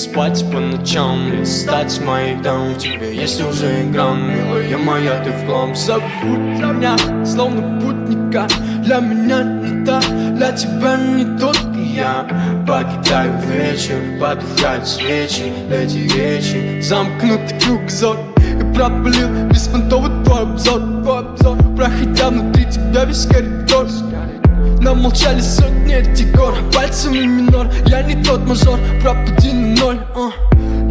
спать по ночам, листать моих дам. У тебя есть уже грамм, милая моя, ты в хлам. Забудь меня, словно путника. Для меня не та, для тебя не тот. И я покидаю вечер, потухают свечи. Эти речи, замкнутый кругозор. И пропалил беспонтовый твой обзор. Проходя внутри тебя весь коридор. Нам молчали сотни этих гор, пальцами минор. Я не тот мажор, пропади на ноль.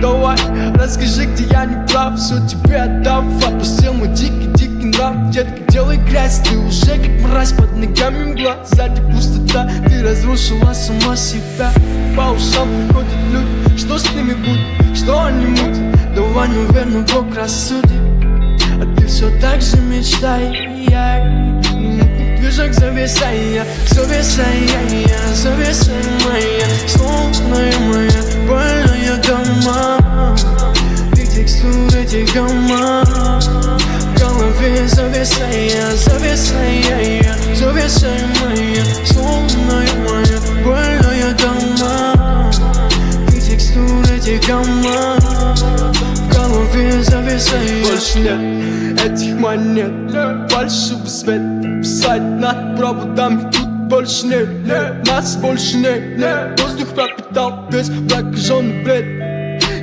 Давай, расскажи, где я не прав. Все тебе отдав, отпустил мой дикий нрав. Детка, делай грязь, ты уже как мразь. Под ногами мгла, сзади пустота. Ты разрушила сама себя. По ушам приходят люди, что с ними будет, что они мутят. Давай, наверное, Бог рассудит. А ты все так же мечтай. Движок зависая, моя, словная моя, больная дома. Ты текстура этих дома. В голове зависая, моя, словная моя, больная дома. Ты текстура этих дома. В голове зависая. Больше нет этих монет, фальшивый свет. Писать над проводами тут больше нет, нас больше нет. Воздух пропитал весь прокаженный бред.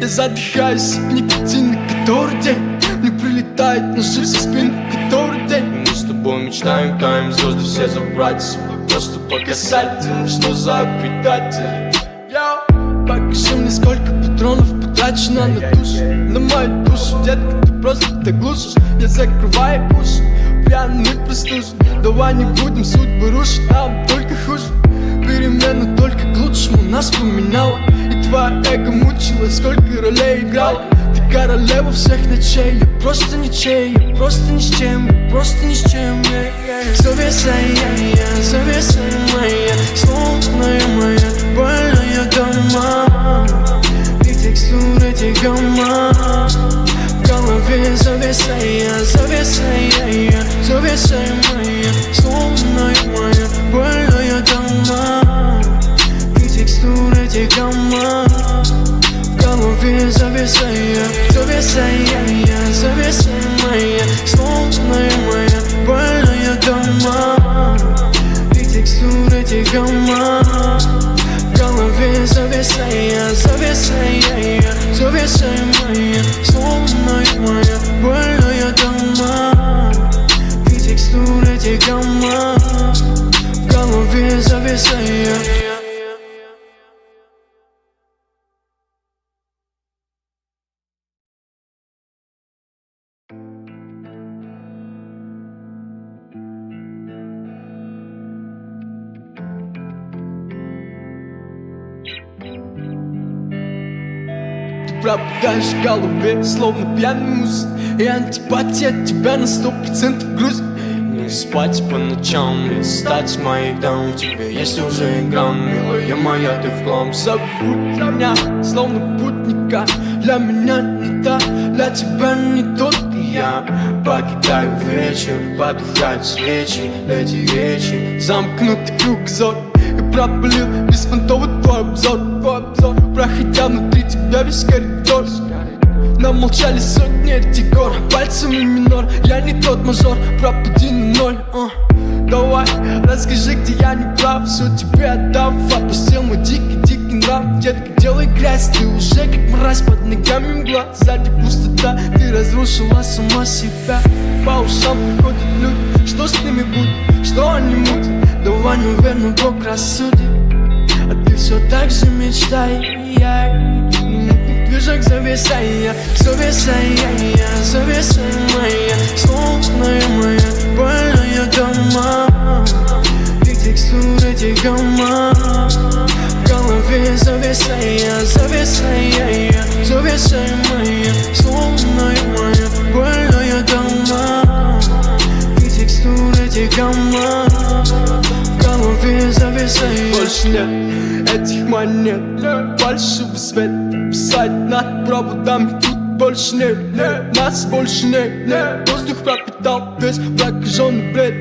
Я задыхаюсь от никотина, который день мне прилетает ножи со спины, который день. Мы с тобой мечтаем, таем звезды все забрать себе. Просто показательно, что за предатель. Покажи мне, сколько патронов потрачено на душу, на мою душу. Детка, ты просто так глушишь. Я закрываю уши, пьяный простужен. Давай не будем судьбы рушить, нам только хуже. Перемена только к лучшему нас поменяла. И твоя эго мучила, сколько ролей играла. Ты королева всех ночей, я просто ничей. Я просто ни с чем, я просто ни с чем. Зависая моя, словная моя, больная дома. Ты текстура этих дома. В голове зависая, моя, словная моя, больная дома. Ты текстура этих дома. В голове зависая, моя, словная моя, больная дома. Ты текстура этих дома. В голове зависая, моя, словная моя, больная дома. Ты текстура этих дома. В голове зависая. Пропадаешь в голове, словно пьяный муз. И антипатия от тебя на 100% грузит. Не спать по ночам, листать моих дам. У тебя есть уже грамм, милая моя, ты в хлам. Забудь меня, словно путника. Для меня не та, для тебя не тот. И я покидаю вечер, потухают свечи. Эти речи, замкнутый кругозор. И пропалил беспонтовый твой обзор. Проходя внутри тебя весь коридор. Нам молчали сотни этих гор, пальцами минор. Я не тот мажор, пропади на ноль. Давай, расскажи, где я не прав. Все тебе отдав, отпустил мой дикий нрав. Детка, делай грязь, ты уже как мразь. Под ногами мгла, сзади пустота. Ты разрушила сама себя. По ушам приходят люди, что с ними будет, что они мутят. Давай, наверное, Бог рассудит. А ты все так же мечтай. Движок зависая, моя, словная моя, больная дома. Ты текстура этих дома. В голове зависая, моя, словная моя, больная дома. Ты текстура этих дома. В голове зависая. Больше нет этих монет, фальшивый свет. Писать над проводами тут больше нет, нас больше нет. Воздух пропитал весь прокаженный бред.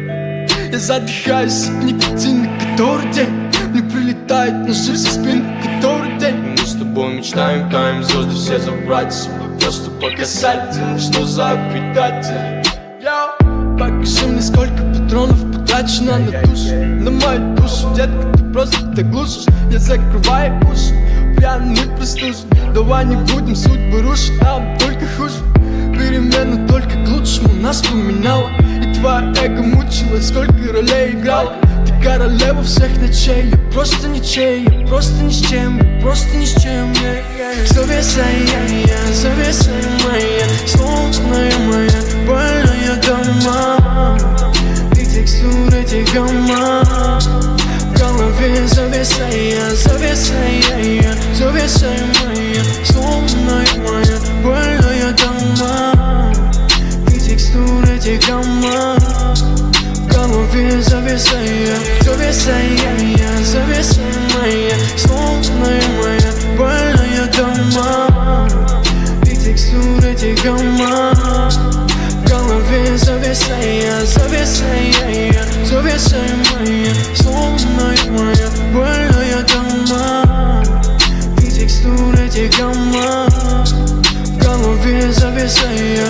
Я задыхаюсь от никотина, который день мне прилетает ножи со спины, который день. Мы с тобой мечтаем, таем звезды все забрать себе. Просто показать, что за предатель. Покажи мне, сколько патронов потрачено на душу, на мою душу. Детка, ты просто так глушишь. Я закрываю уши, пьяный простужен. Давай не будем судьбы рушить, нам только хуже. Перемена только к лучшему нас поменяла. И твоя эго мучилась, сколько ролей играла. Ты королева всех ночей, я просто ничей. Я просто ни с чем, я просто ни с чем. Завеса я, завеса моя, словная моя, больная дома. И текстуры тягома в голове. Завеса я, завеса я, завеса моя, словная моя, больная дома. И текстуры тягома в голове. Завеса я, завеса я, завеса моя, словная моя, больная дома. И текстуры тягома в голове. Завеса я, завеса я, завеса моя, словная моя, больная дома. И текстуры тягома в голове. Завеса я.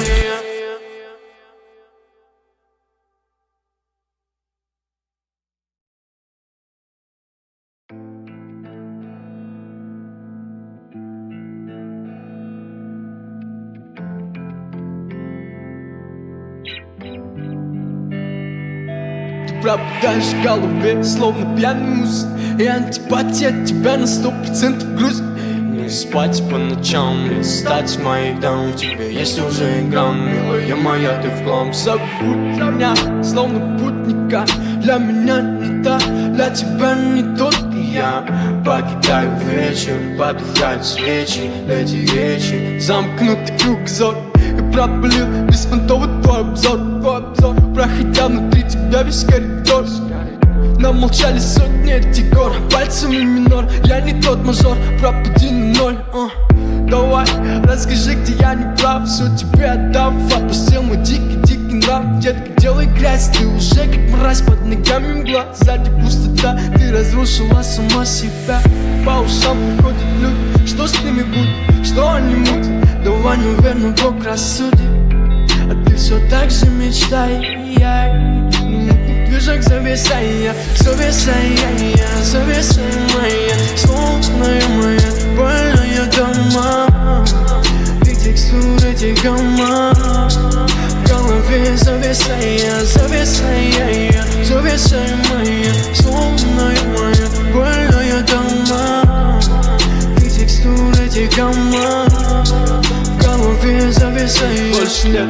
Пропадаешь в голове, словно пьяный муз. И антипатия от тебя на 100% грузит. Не спать по ночам, не стать моих дам. У тебя есть уже грамм, милая моя, ты в хлам. Забудь меня, словно путника. Для меня не та, для тебя не тот. И я покидаю вечер, потухают свечи. Эти речи, замкнутый кругозор. И пропалил беспонтовый твой обзор. Проходя внутри тебя весь коридор. Нам молчали сотни этих гор, пальцами минор. Я не тот мажор, пропади на ноль. Давай, расскажи, где я не прав. Все тебе отдав, отпустил мой дикий нрав. Детка, делай грязь, ты уже как мразь. Под ногами мгла, сзади пустота. Ты разрушила сама себя. По ушам приходят люди, что с ними будет, что они мутят. Давай, наверное, Бог рассудит. А ты все так же мечтай. Движок завеса я, завеса я, завеса моя, словная моя, больная дома. И текстуры тягома в голове. Завеса я, завеса я, завеса моя, словная моя, больная дома. И текстуры тягома в голове. Завеса я. Больше нет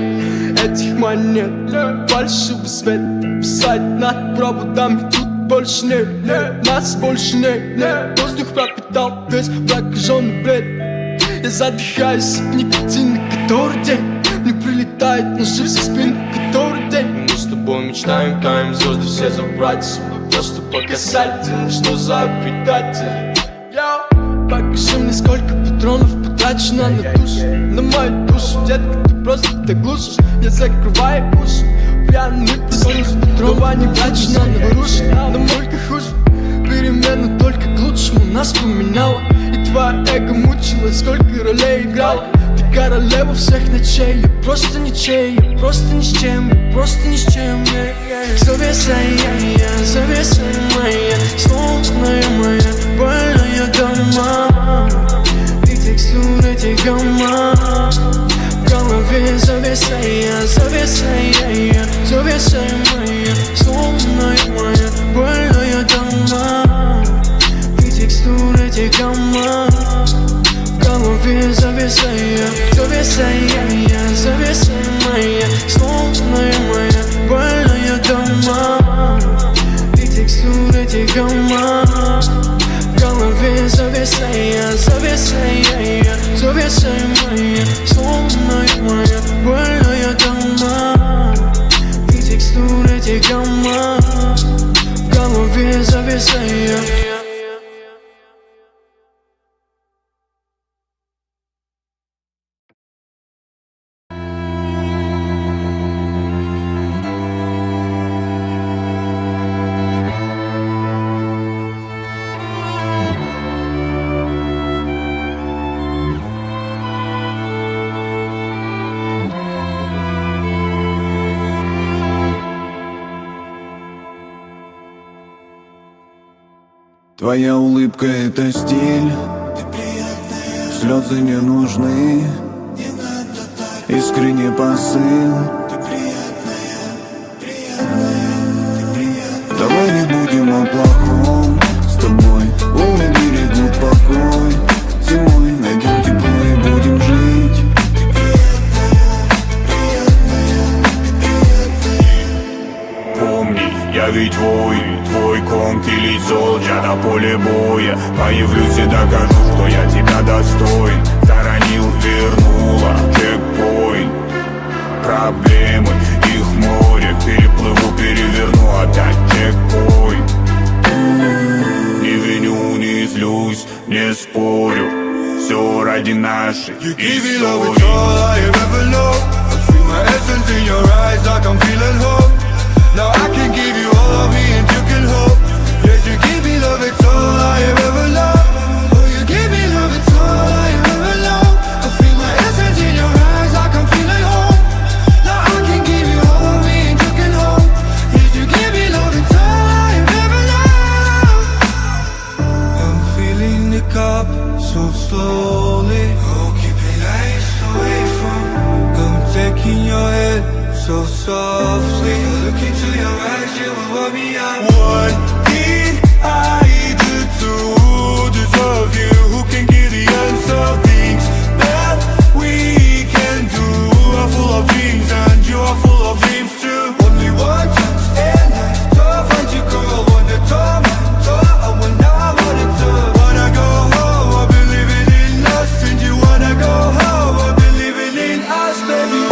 этих монет, фальшивый свет писать над проводами. Тут больше нет, нас больше нет. Воздух пропитал весь прокаженный бред. Я задыхаюсь от никотина, который день мне прилетает ножи со спины, который день. Мы с тобой мечтаем, таем звезды все забрать себе. Просто показать, что за предатель. Покажи мне, сколько патронов потрачено на душу, на мою душу. Детка, ты просто так глушишь. Я закрываю уши, пьяный простужен. Давай не плачь, надо рушить, нам только хуже. Перемена только к лучшему нас поменяла. И твоя эго мучилась, сколько ролей играла. Ты королева всех ночей, я просто ничей. Я просто ни с чем, я просто ни с чем. Завеса я, завеса моя, словная моя, больная дома. И текстуры тягома в голове. Завеса я, завеса я, завеса моя, словная моя, больная дома. И текстуры тягома в голове. Завеса я, завеса я, завеса моя, словная моя, больная дома. И текстуры тягома в голове. Завеса я, завеса я, завеса моя, словная моя, больная дома. И текстуры тягома в голове. Завеса я. Твоя улыбка — это стиль, слезы не нужны, искренний посыл. Давай не будем о плохом с тобой, волны берегут покой. Зимой найдем тепло и будем жить. Помни, я ведь твой конки лицо, я на поле боя. Появлюсь и докажу, что я тебя достоин. Заронил, вернула, чекпоинт. Проблемы, их море, переплыву, переверну опять чекпоинт. Не виню, не злюсь, не спорю, все ради нашей истории. My essence in your eyes, like I'm feeling hope. Now I can give you all of me and you can hope. Yes, you give me love, it's all I have ever loved. Oh, you give me love, it's all I have ever loved. I feel my essence in your eyes, like I'm feeling hope. Now I can give you all of me and you can hope. Yes, you give me love, it's all I have ever loved. I'm feeling the cup so slowly. Oh, keep it nice away from. Taking your head so softly. Look into your eyes, you will warm me up. What did I do to deserve you? Who can give the answer? Things that we can do. I'm full of dreams and you are full of dreams too. Only one chance in life to find you, girl. Wanna talk, I will not want it to. Wanna go home, I believe in us. And you wanna go home, I believe in us, baby.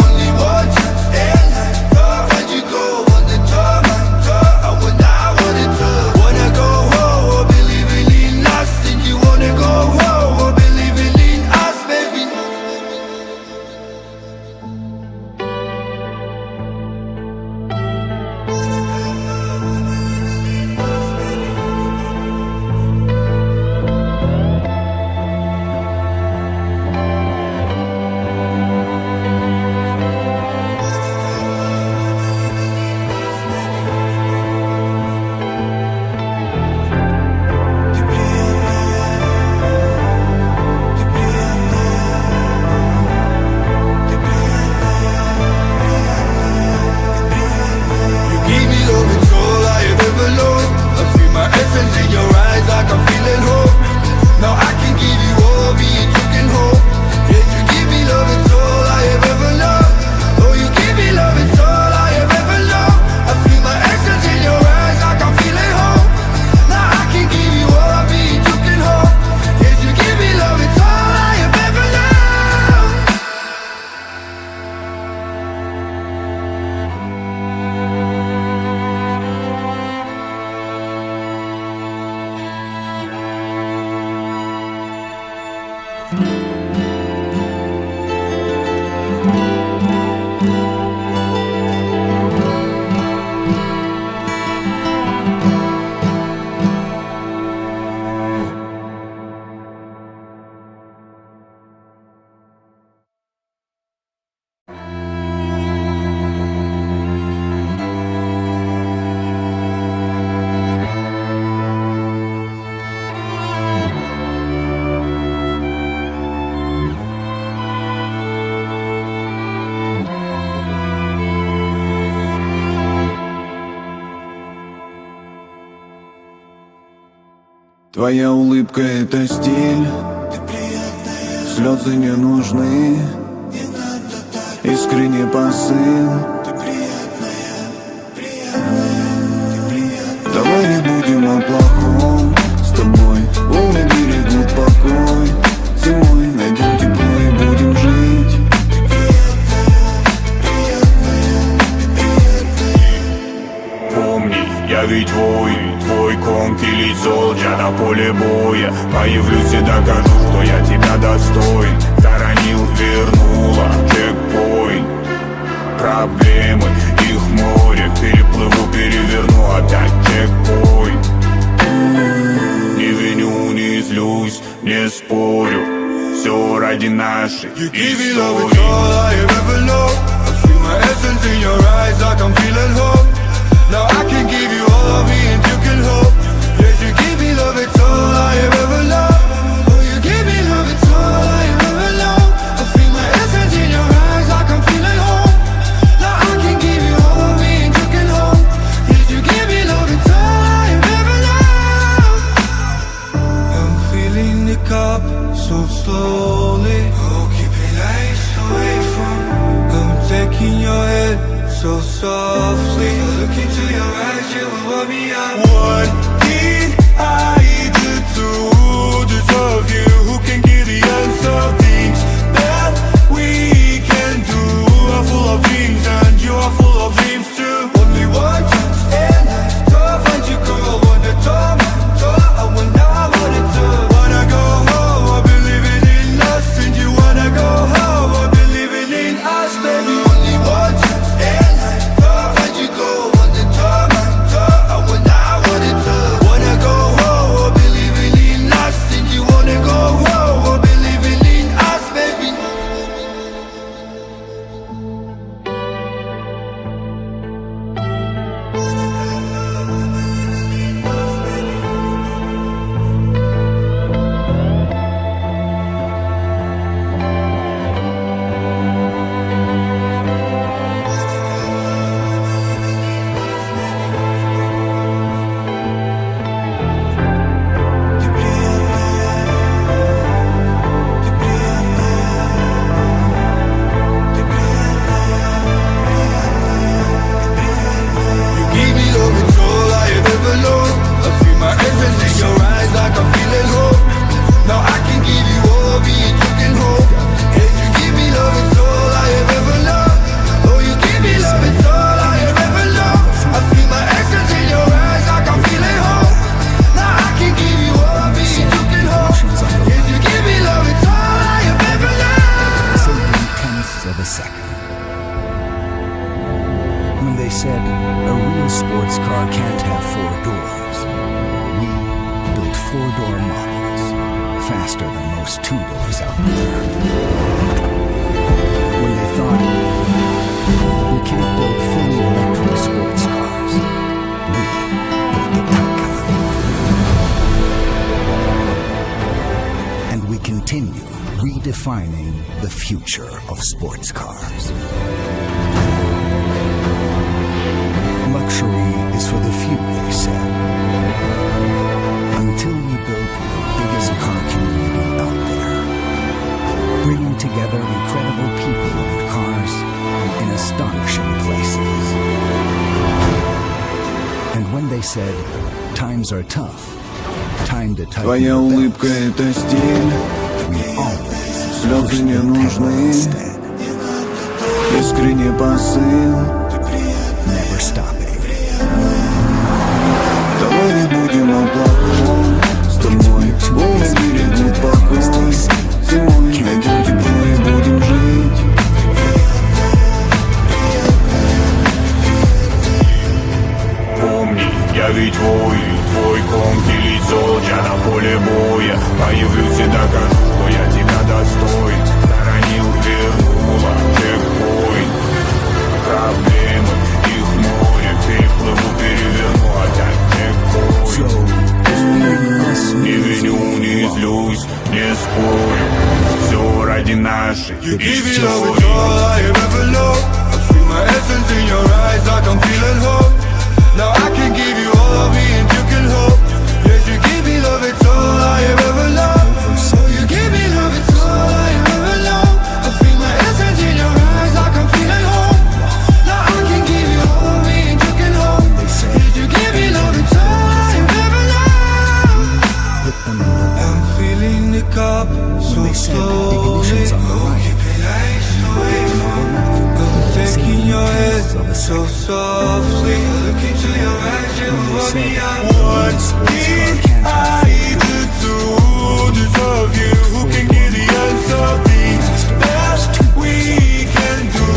Твоя улыбка — это стиль, слезы не нужны, искренний посыл. Давай не будем о плохом с тобой, волны берегут покой. Зимой найдем тепло и будем жить. Помни, я ведь твой конки лицо, я на поле боя. Появлюсь и докажу, что я тебя достоин. Заронил, вернула, чекпоинт. Проблемы, их море, переплыву, переверну опять чекпоинт. Не виню, не злюсь, не спорю, все ради нашей истории. Like I'm feeling hope. Now I can give you all of me and you can hope. Yes, you give me love, it's all so slowly. Oh, keeping lights away from. I'm taking your head so softly. Look into your eyes, you will warm me up. What did I do to deserve you? Who can give the answer? Things that we can do are full of dreams, and you are full of dreams too. Only one chance in life to find you, girl. Wanna torment, I will not wanna do. Wanna go home, I've been living in us, and you wanna go home, I've been living in us, baby. Only one chance in life to find you, girl. Wanna torment, I will not wanna do. Wanna go home, I've been living in us, and you wanna go home, I've been living in us, baby. Give me love, it's all I have ever known. I see my essence in your eyes like I'm feeling hope. Now I can give you all, be it you can hope. Yes, you give me love, it's all I have ever known. Oh, you give me love, it's all I have ever known. I see my essence in your eyes like I'm feeling hope. Now I can give you all, be it you can hope. Yes, you give me love, it's all I have ever known. So 0.1 of a second. When they said a real sports car can't have 4 doors, we built 4-door models, faster than most 2 doors out there. When they thought you can't build fully electric sports cars, we built the Tekken. And we continue redefining the future of sports cars. Luxury is for the few, they said. Until we built the biggest car community out there, bringing together incredible people and cars in astonishing places. And when they said, times are tough, time to tighten Твоя your улыбка belts, это стиль, we always слезы не нужны. instead, Искренний посыл. never stopping. Давай не будем о плохом. С тобой волны берегут покой. Зимой найдем тепло и будем жить. Помни, я ведь твой громкий лицо. Я на поле боя появлюсь и докажу, что я тебя достоин. Заронил, вернула, чекпоинт. Проблемы, их море. Переплыву, переверну, опять чекпоинт. Не виню, не злюсь, не спорю. Все ради нашей You give me love, it's all I have ever known. I see my essence in your eyes like I'm feeling hope. Now I can give you all of me and you can hope. Yes, you give me love, it's all I have ever known. So you give me love, it's all I have ever known. I see my essence in your eyes like I'm feeling hope. Now I can give you all of me and you can hope. Yes, you give me love, it's all I have ever known. I'm feeling the cup so slowly. Keeping lights away from. I'm taking your head so softly. Look into your eyes, you warm me up. What did I do to deserve you? Who can give the answer? Things that we can do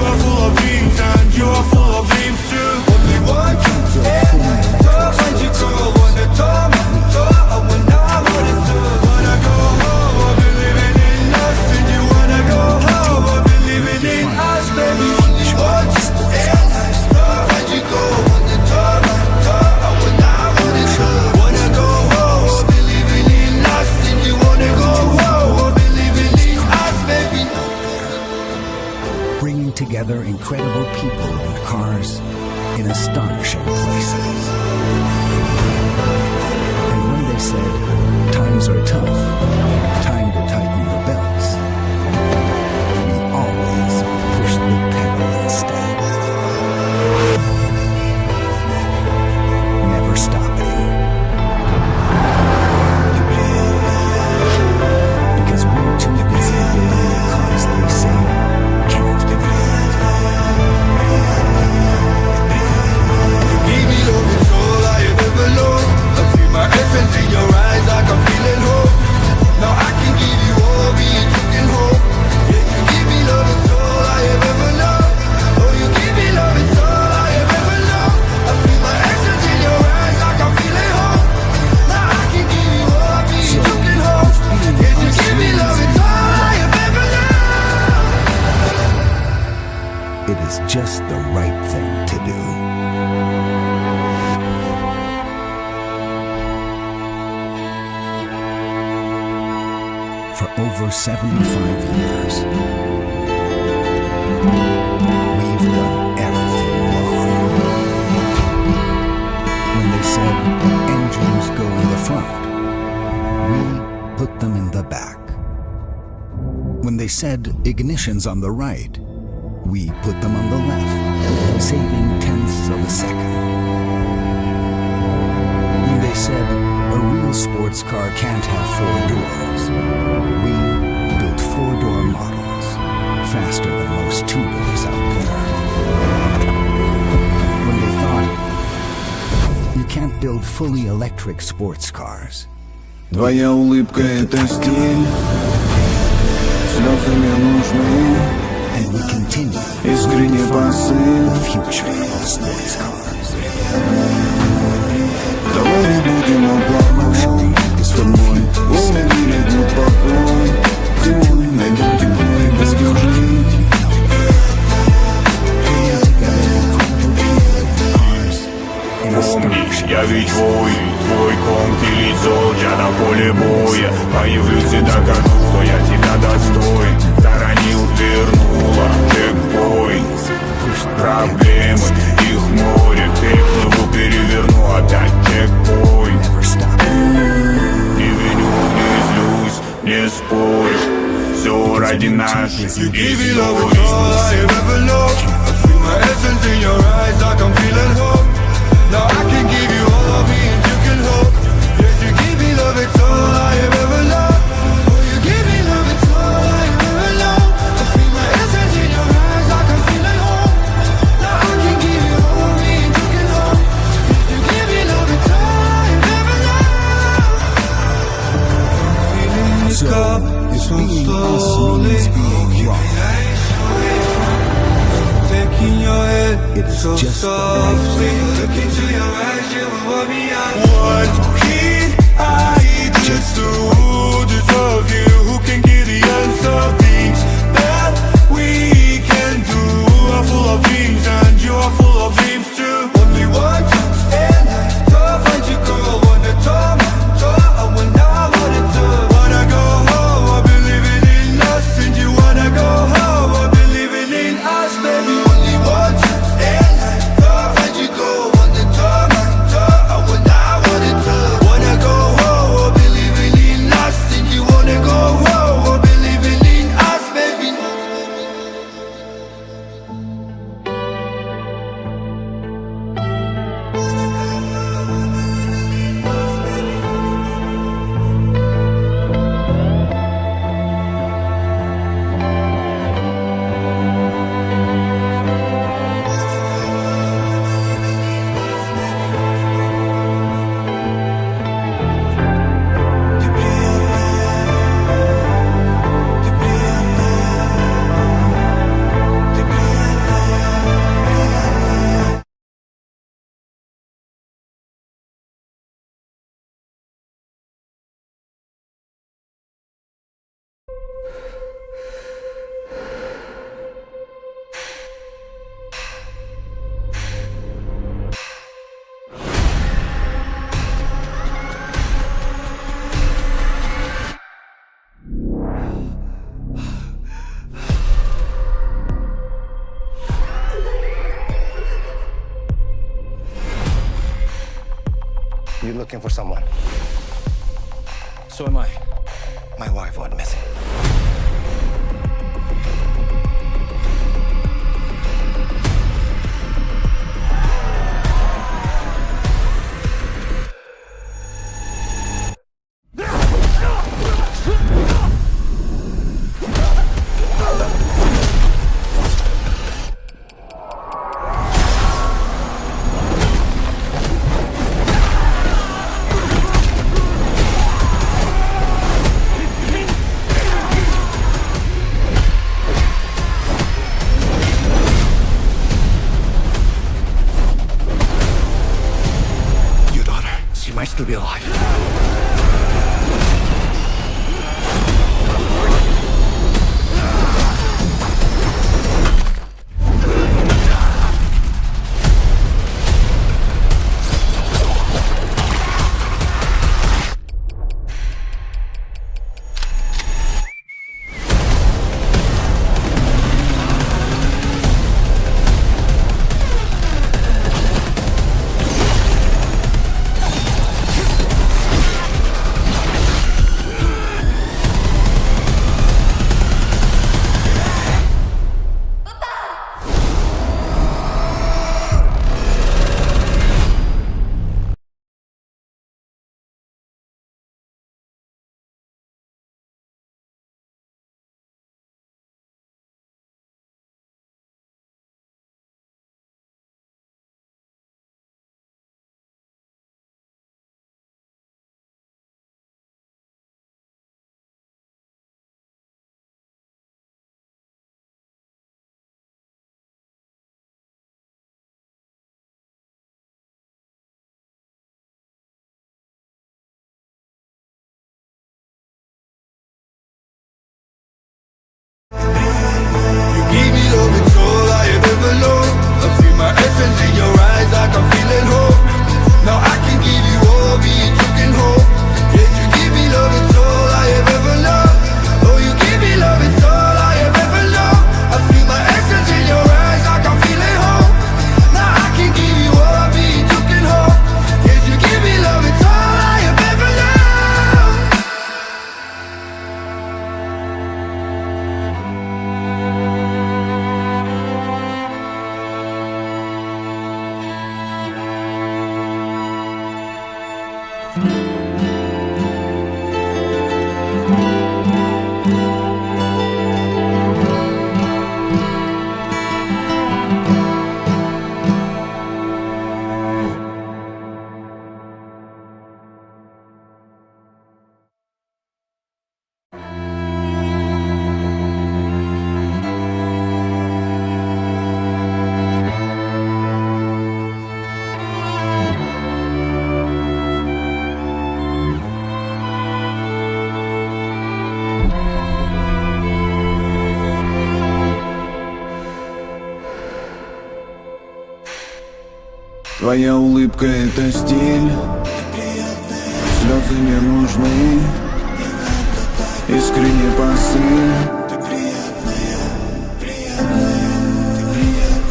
are full of dreams, and you are full of dreams too. Only one chance in life to find you, girl. Wanna torment, I will not wanna do. Wanna go home, I've been living in us, and you wanna go home, I've been living in us, baby. Only one chance in life to find you, girl. Wanna torment, I will not wanna do. Wanna go home, I've been living in us, and you wanna go home, I've been living in us, baby. Bringing together incredible people and cars in astonishing places. And when they said, times are tough, time to tighten is just the right thing to do. For over 75 years, we've done everything wrong. When they said engines go in the front, we put them in the back. When they said ignitions on the right, we put them on the left, saving tenths of a second. When they said a real sports car can't have 4 doors, we built 4-door models, faster than most 2 doors out there. When they thought you can't build fully electric sports cars, Твоя улыбка — это стиль, слезы мне нужны, and we continue искренний посыл. the future of sports cars. Давай не будем о плохом, с тобой волны берегут покой. Зимой найдем тепло и будем жить. Помнишь, я ведь твой конкилит золотя на поле боя. Появлюсь и докажу, что я тебя достоин. Заронил, вернула, чекпоинт. Проблемы, их море. Переплыву, переверну, опять чекпоинт. Не виню, не злюсь, не спорю. Все ради нашей истории. Now I can give you all of me and you can hope. Yes, you give me love, it's all I have ever loved. Oh, you give me love, it's all I have ever loved. I feel my essence in your eyes, I can feel it home. Now I can give you all of me and you can hope. Yes, you give me love, it's all I have ever loved. Feeling this cup, if so being us slowly. means being wrong, Taking your head, it's so just the right softly. thing to Look do. into your eyes, you will want me out. What can I do to deserve you? Who can give the answer? Things that we can do. I'm full of dreams and you are full of dreams too. Only one chance in life to find you, girl. Wanna talk, I will not wanna do. Wanna go home, I've been living in us. And you wanna go home, I've been living in us, baby. Only one chance in life to find you, girl. Wanna talk, I will not wanna do. Wanna go home, I've been living in us. And you wanna go home, I've been living in us, baby. You're looking for someone. So am I. My wife went missing. Твоя улыбка — это стиль, слезы не нужны, искренний посыл.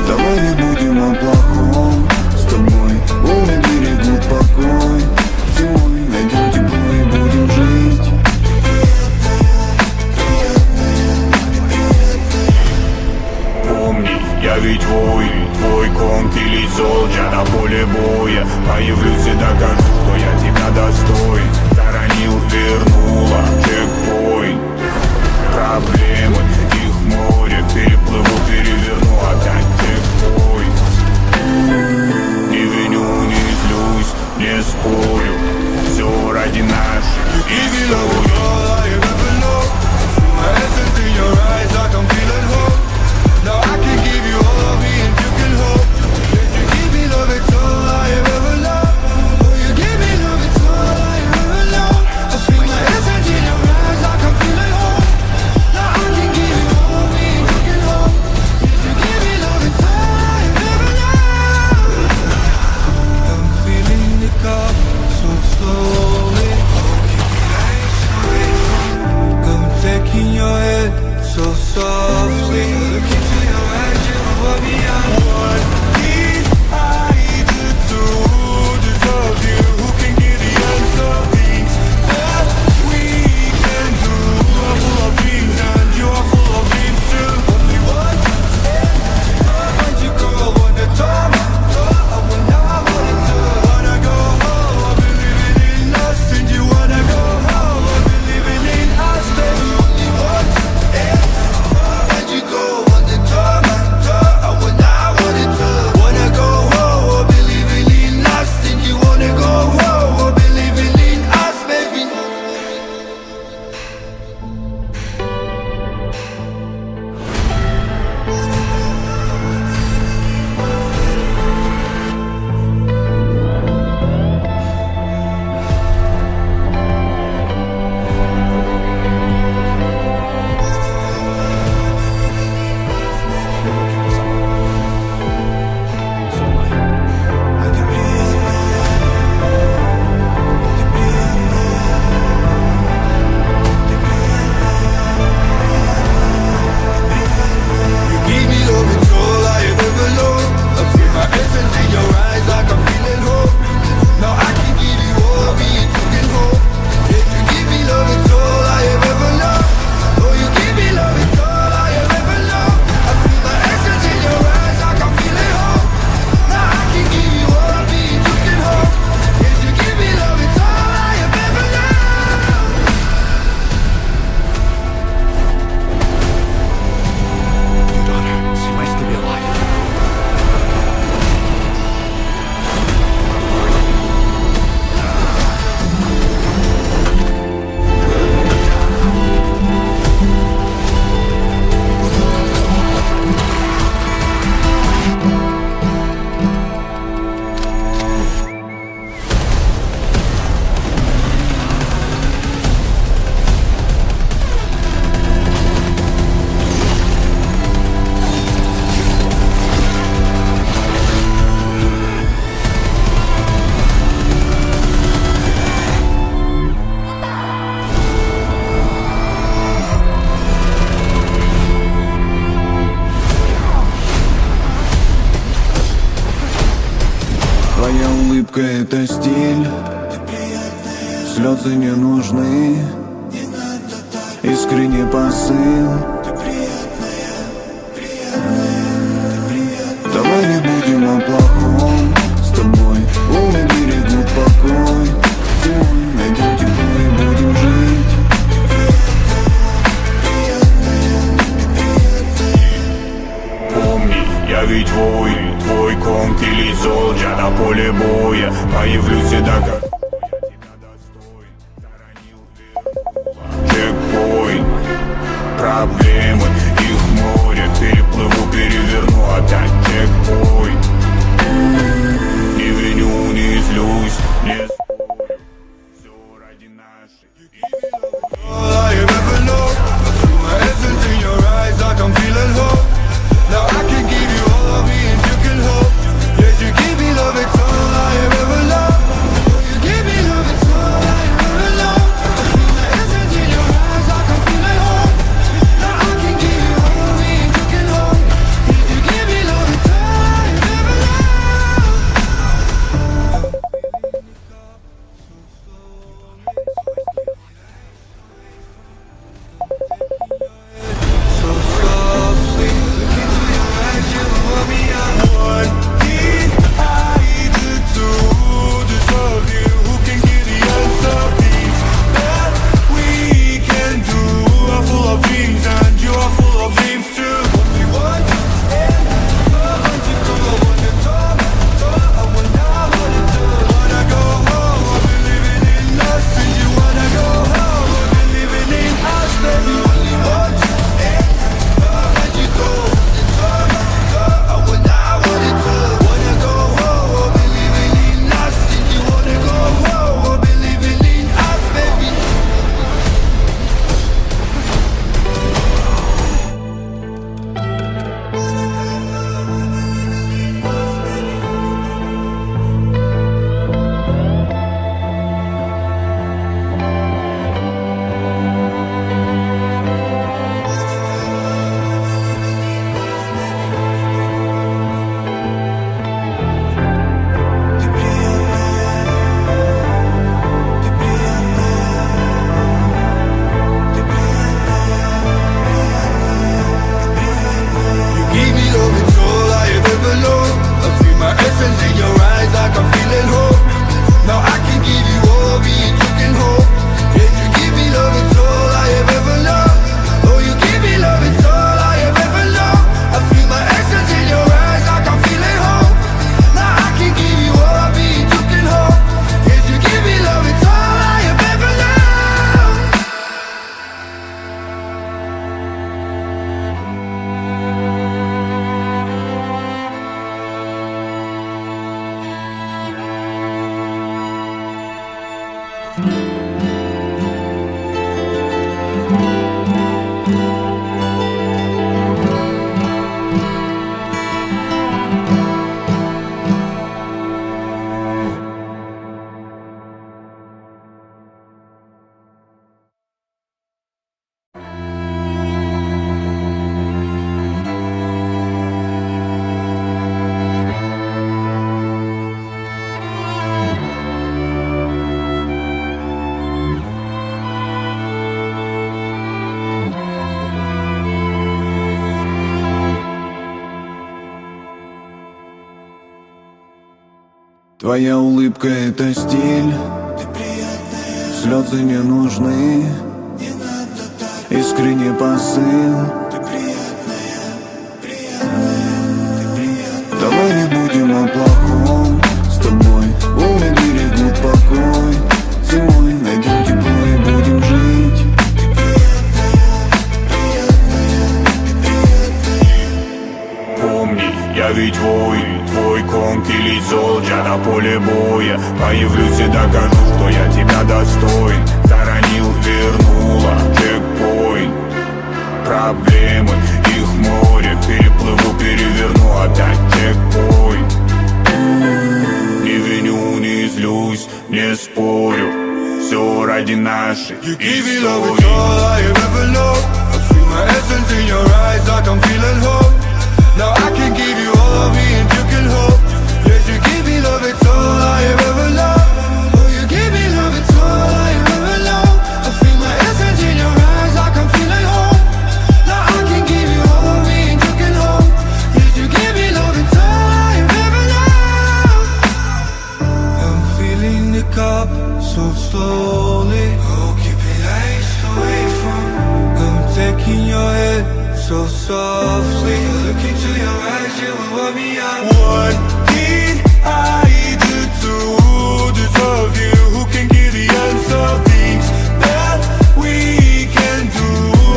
Давай не будем о плохом, с тобой волны берегут покой. Зимой найдем тепло и будем жить. Помни, я ведь твой конкилий солдат на поле боя. Появлюсь и докажу, что я тебя достоин. Сторонил, вернула, чекпоинт. Проблемы, их море, переплыву, переверну, опять чекпоинт. Не виню, не злюсь, не спорю, все ради нашей истории. Now I can give you all of me and you can hope. If you give me love, it's all I have ever loved. Oh, you give me love, it's all I have ever loved. I feel my essence in your eyes like I'm feeling home. Now I can give you all of me and you can hope. If you give me love, it's all I have ever loved. I'm feeling the cup so slowly. I'm taking your head so softly. Look into your eyes, you know I'm beyond. What did I do to deserve you? Who can give the answer? Things that we can do. I'm full of dreams and you are full of dreams too. Only one when you go on the top, I will not want to. Wanna go home, I've been living in us, and you wanna go home, I've been living in us, baby. Only one when you go on the top, I will not want it to. Wanna go home, I've been living in us, and you wanna go home, I've been living in us, baby. Give me love, it's all I have ever loved. I feel my essence in your eyes like I'm feeling hope. Now I can give you all of me and you can hope. If you give me love, it's all I have ever loved. Oh, you give me love, it's all I have ever loved. I feel my essence in your eyes like I'm feeling hope. Now I can give you all of me and you can hope. If you give me love, it's all I have ever loved. Your daughter, she might still be alive. Твоя улыбка — это стиль, слезы не нужны, искренний посыл. Давай не будем о плохом, с тобой волны берегут покой. Зимой найдем тепло и будем жить. Помни, я ведь твой конкилий солдат на поле боя. Появлюсь и докажу, что я тебя достоин. Сторонил, вернула, чекпоинт. Проблемы, их море, переплыву, переверну, опять чекпоинт. Не виню, не злюсь, не спорю, все ради нашей истории. All I have ever loved. I feel my essence in your eyes like I'm feeling hope. Now I can give you all of me and you can hope. Yes, you give me love, it's all Твоя улыбка — это стиль, слезы не нужны, искренний посыл. Давай не будем о плохом с тобой. Волны берегут покой. Зимой найдем тепло и будем жить. Помни, я ведь твой конкий солдат на поле боя. Появлюсь и докажу, что я тебя достоин. Заронил, вернула, чекпоинт. Проблемы, их море. Переплыву, переверну, опять чекпоинт. Не виню, не злюсь, не спорю. Все ради нашей истории. My essence in your eyes, like I'm feeling hope. Now I can give you all of me and you can hope. Yes, you give me love, it's all I have ever loved. Oh, you give me love, it's all I have ever loved. I feel my essence in your eyes, like I'm feeling hope. Now I can give you all of me and you can hope. Yes, you give me love, it's all I have ever loved. I'm feeling the cup so slowly. Oh, keep it ice away from. Taking your head so softly. Look into your eyes, you will warm me up. What did I do to deserve you? Who can give the answer? Things that we can do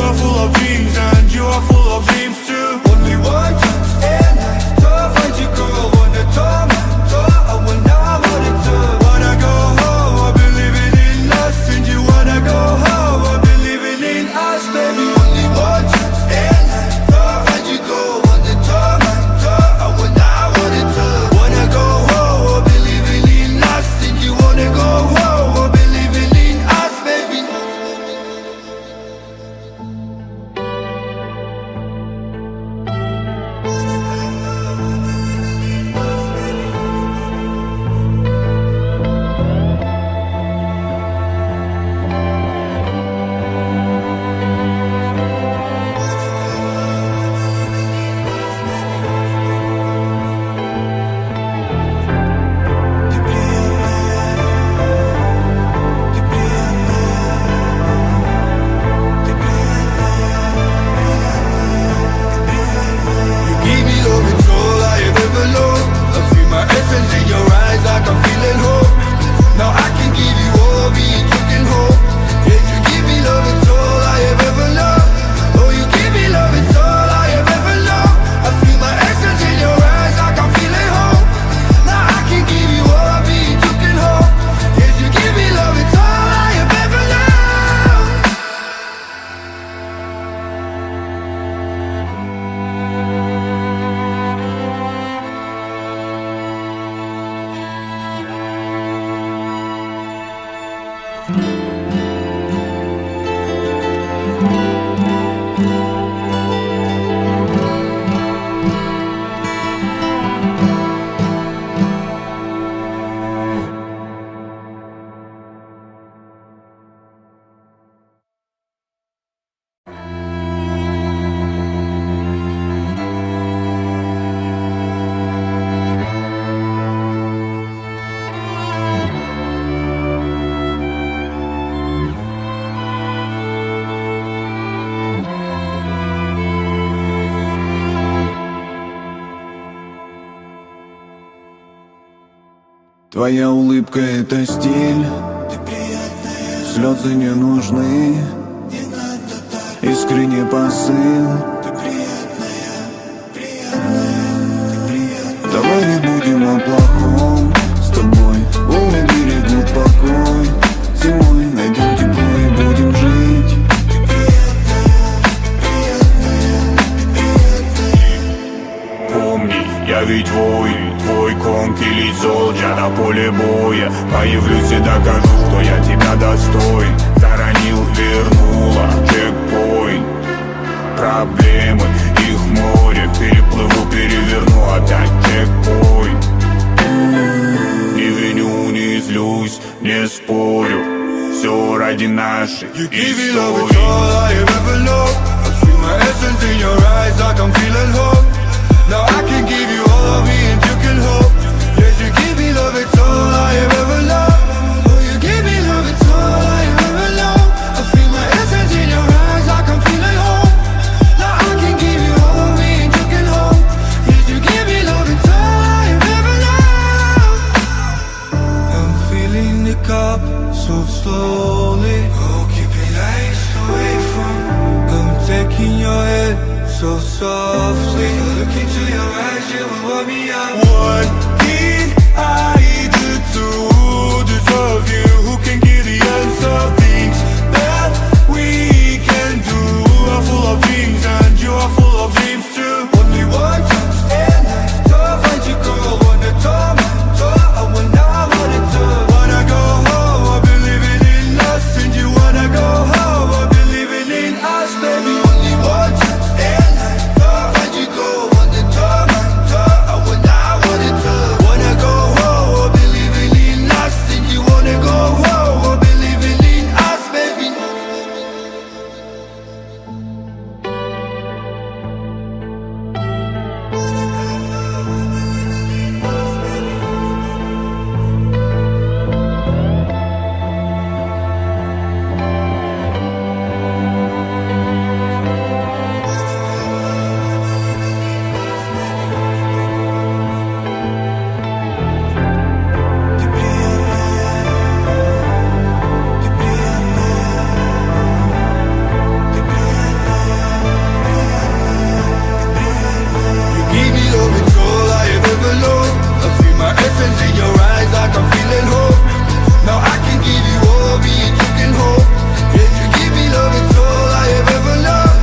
are full of dreams, and you are full of dreams too. Only one chance in life to find you, girl. Wanna torment, I will not want it to. Wanna go home, I've been living in lust, and you wanna go home, I've been living in us, baby. Твоя улыбка — это стиль, слезы не нужны, искренний посыл. Давай не будем о плохом с тобой. Волны берегут покой. Зимой найдем тепло и будем жить. Помни, я ведь твой конкий солдат на поле боя. Появлюсь и докажу, что я тебя достоин. Заронил, вернула, чекпоинт. Проблемы, их море. Переплыву, переверну, опять чекпоинт. Не виню, не злюсь, не спорю. Все ради нашей истории. In your eyes, like I'm feeling hope. Now I can give you all of me and you can hope. Yes, you give me love, it's all so softly. Look into your eyes, you will warm me up. What did I do to deserve you? Who can give the answer? Things that we can do are full of dreams, and you are full of dreams too. Only one chance, stand like to find you, girl. Wanna talk, I will not wanna talk. Wanna go home, I believe in us, and you wanna go home, I believe in us, baby. Only one chance, stand like to find you, girl. Wanna talk, I will not wanna talk. Wanna go home, I believe in us, and you wanna go home, I believe in us, baby. Give me love, it's all I have ever known. I feel my essence in your eyes, like I'm feeling hope. Now I can give you all, be it you can hope. Yes, you give me love, it's all I have ever known.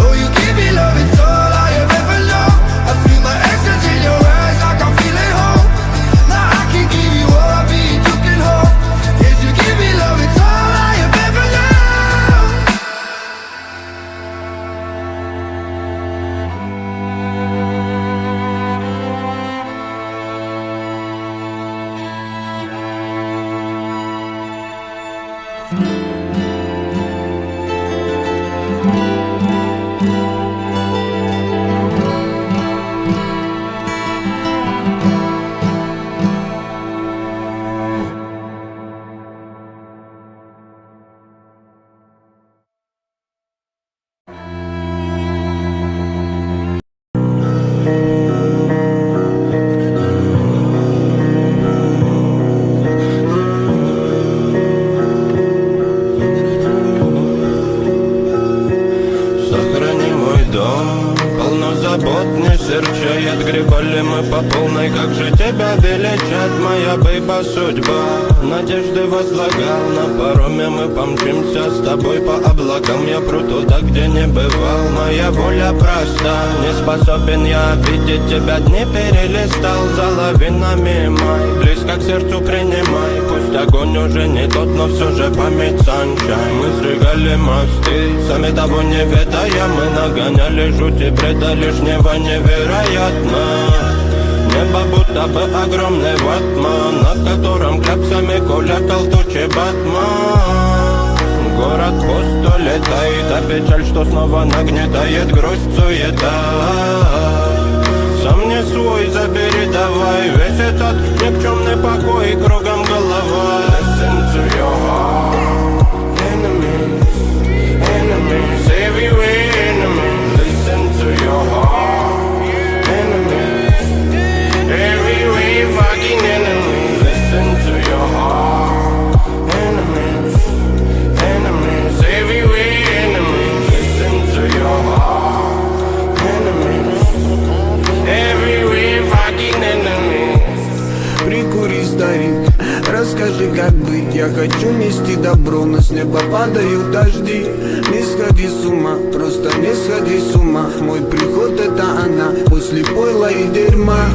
Oh, you give me love, it's all I have ever known. I feel my essence in your eyes, like I'm feeling hope. Now I can give you all, be it you can hope. Yes, you give me love, it's all I have ever known. Сохрани мой дом, полно забот, не серчает. Гребали мы по полной, как же тебя величать, моя бейба судьба. Надежды возлагал, на пароме мы помчимся с тобой по облакам. Я пру туда, где не бывал, моя воля проста. Не способен я видеть тебя, дни перелистал за лавинами май. Близко к сердцу принимай, пусть огонь уже не тот, но все же память sunshine. Мы сжигали мосты, сами того не ведая, мы нагоняли жути, бреда лишнего невероятно. Небо будто бы огромный ватман, над которым кляпсами кулякал тучи батман. Город пусто летает, а печаль, что снова нагнетает грусть, суета. Сам не свой, забери давай весь этот никчемный покой, кругом голова. Listen to your heart, enemies, enemies, everywhere enemies. Listen to your heart, enemies, everywhere fucking enemies. Listen to your heart, enemies, enemies, everywhere enemies. Listen to your heart, enemies, everywhere fucking enemies. Прикури, старик, расскажи, как быть. Я хочу нести добро, но с неба падают дожди. Не сходи с ума, просто не сходи с ума. Мой приход это она, после пойла и дерьма.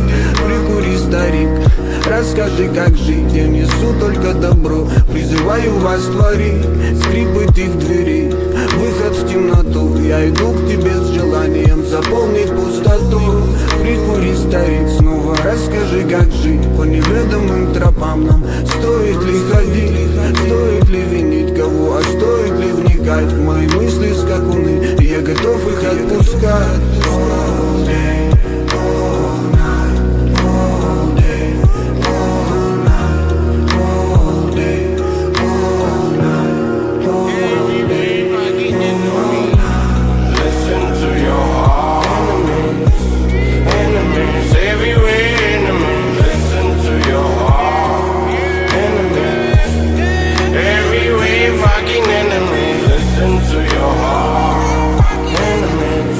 Прикури, старик, расскажи, как жить. Я несу только добро, призываю вас, твори. Скрип этих дверей, выход в темноту. Я иду к тебе с желанием заполнить пустоту. Прикури, старик, снова расскажи, как жить. По неведомым тропам нам стоит ли ходить, стоит ли винить кого, а стоит ли вникать в мои мысли скакуны. Я готов их отпускать. All day, all night, all day, all night, all day, all night, all day, all night. Listen to your heart, enemies, enemies, everywhere enemies. Listen to your heart, enemies, everywhere fucking enemies. Listen to your heart, enemies,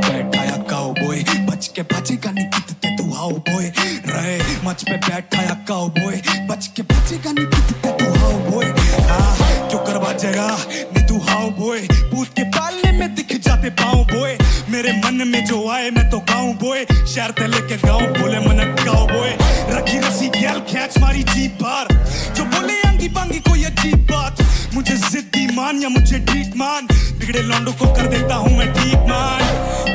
बैठाया cowboy बच के भागेगा नहीं कितने तू how boy रहे मंच पे बैठाया काउबॉय बच के भागेगा नहीं कितने तू हाउ बॉय क्यों करवा जगा नहीं तू हाउ बॉय भूत के पालने में दिख जाते पाँव बॉय मेरे मन में जो आए मैं तो गाऊं बॉय शहर ते लेके गाऊं बोले मन काउबॉय रखी रसी गैल खैच मारी जीप बार जो बोले अंगी बांगी कोई अजीब बात मुझे जिद्दी मान या मुझे ठीक मान बिगड़े लौंडों को कर देता हूँ मैं ठीक मान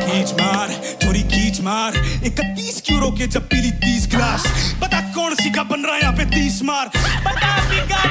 खींच मार थोड़ी खींच मार 31 क्यों रोके जब पीली 30 गिलास बता कौन सी का बन रहा यहाँ पे 30 मार बता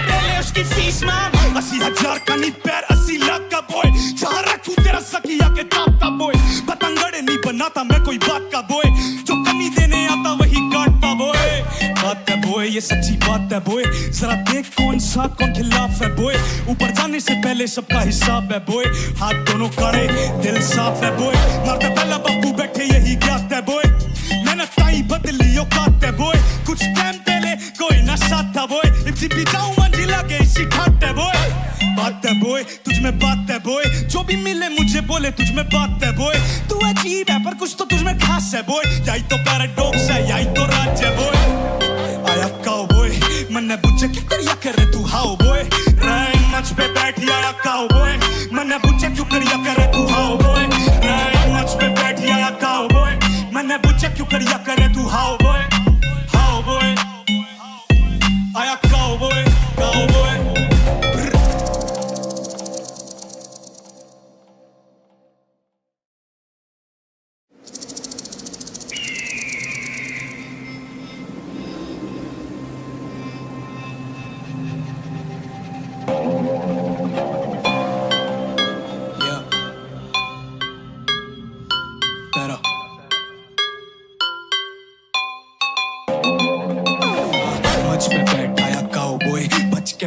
ले उसकी फीस मार 80,000 का नहीं पैर 80 लाख का बॉय जहाँ रखूं तेरा सकिया के टॉप का बॉय पतंगड़े नहीं बनाता मैं कोई बात का बॉय जो कमी देने आता वही काटता बॉय बात है बॉय ये सच्ची बात है बॉय जरा देख कौन सा कौन खिलाफ है बॉय ऊपर जाने से पहले सबका हिसाब है बॉय हाथ दोनों काड़े दिल साफ है बॉय मारता पहला बापू बैठे यही ज्ञात है बॉय मेहनत ताई बदली औकात है बॉय कुछ टाइम पहले कोई ना साथ था बॉय इसी भी जाऊं मंजिला के इसी ठाट है बॉय बात है बॉय तुझ में बात है बॉय जो भी मिले मुझे बोले तुझ में बात है बॉय तू अजीब है पर कुछ तो तुझ में खास है बॉय यही तो पैराडॉक्स है यही तो राज है बॉय आया काउबॉय मन्ने पूछे क्यों करिया करे तू हाउ बॉय रैन मंच पे बैठी आया काउबॉय मन्ने पूछे क्यों करिया करे तू हाउ बॉय रैन मंच पे बैठी आया काउबॉय मन्ने पूछे क्यों करिया करे तू हाउ बॉय आया काउबॉय काउबॉय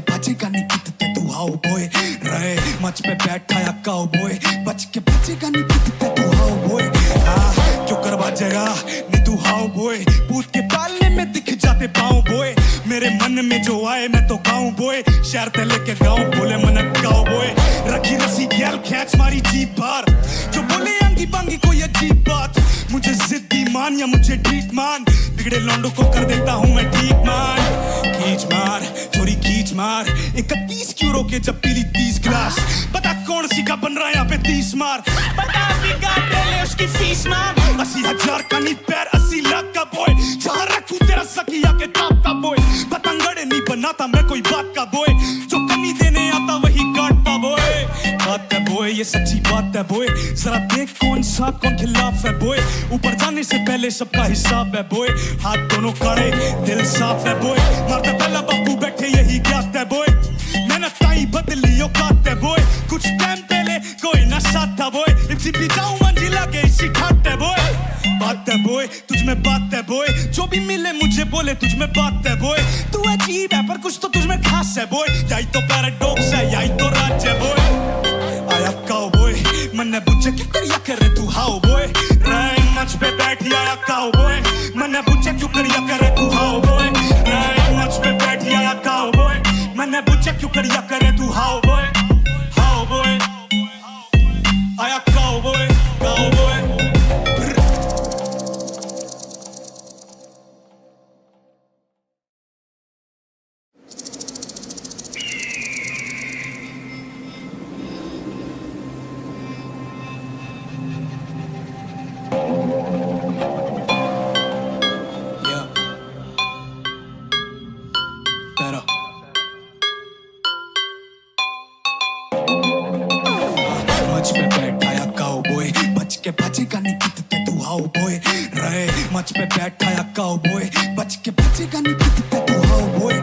भागेगा नहीं कितने तू हाउ बॉय रहे मंच पे बैठाया काउबॉय बच के भागेगा नहीं कितने तू हाउ बॉय क्यों करवा जगा नहीं तू हाउ बॉय भूत के पालने में दिख जाते पाँव बॉय मेरे मन में जो आए मैं तो गाऊं बॉय शहर ते लेके गाऊं बोले मन काउबॉय रखी रसी गैल खैच मारी जीप बार जो बोले अंगी बांगी कोई अजीब बात मुझे जिद्दी मान या मुझे ठीक मान बिगड़े लौंडों को कर देता हूँ मैं ठीक मान खींच मार थोड़ी खींच मार 31 क्यों रोके जब पीली 30 गिलास बता कौन सी का बन रहा यहाँ पे 30 मार बता ले उसकी फीस मार 80,000 का नहीं पैर 80 लाख का बॉय जहाँ रखूं तेरा सकिया के टॉप का बॉय पतंगड़े नहीं बनाता मैं कोई बात का बॉय जो कमी देने आता वही काटता बॉय बात है बॉय ये सच्ची बात है बॉय जरा देख कौन सा कौन खिलाफ है बॉय ऊपर जाने से पहले सबका हिसाब है बॉय हाथ दोनों काड़े दिल साफ है बॉय मारता पहला बापू बैठे यही ज्ञात है बॉय मेहनत ताई बदली औकात है बॉय कुछ टाइम पहले कोई ना साथ था बॉय इसी भी जाऊं मंजिला के इसी ठाट है बॉय बात है बॉय तुझ में बात है बॉय जो भी मिले मुझे बोले तुझ में बात है बॉय तू अजीब है पर कुछ तो तुझ में खास है बॉय यही तो पैराडॉक्स है यही तो राज है बॉय आया काउबॉय मन्ने पूछे क्यों करिया करे तू हाउ बॉय रैन मंच पे बैठी आया काउबॉय मन्ने पूछे क्यों करिया करे तू हाउ बॉय रैन मंच पे बैठी आया काउबॉय मन्ने पूछे क्यों करिया करे तू हाउ बॉय आया काउबॉय काउबॉय भागेगा नहीं कितने तू हाउ बॉय रहे मंच पे बैठाया काउबॉय बच के भागेगा नहीं कितने तू हाउ बॉय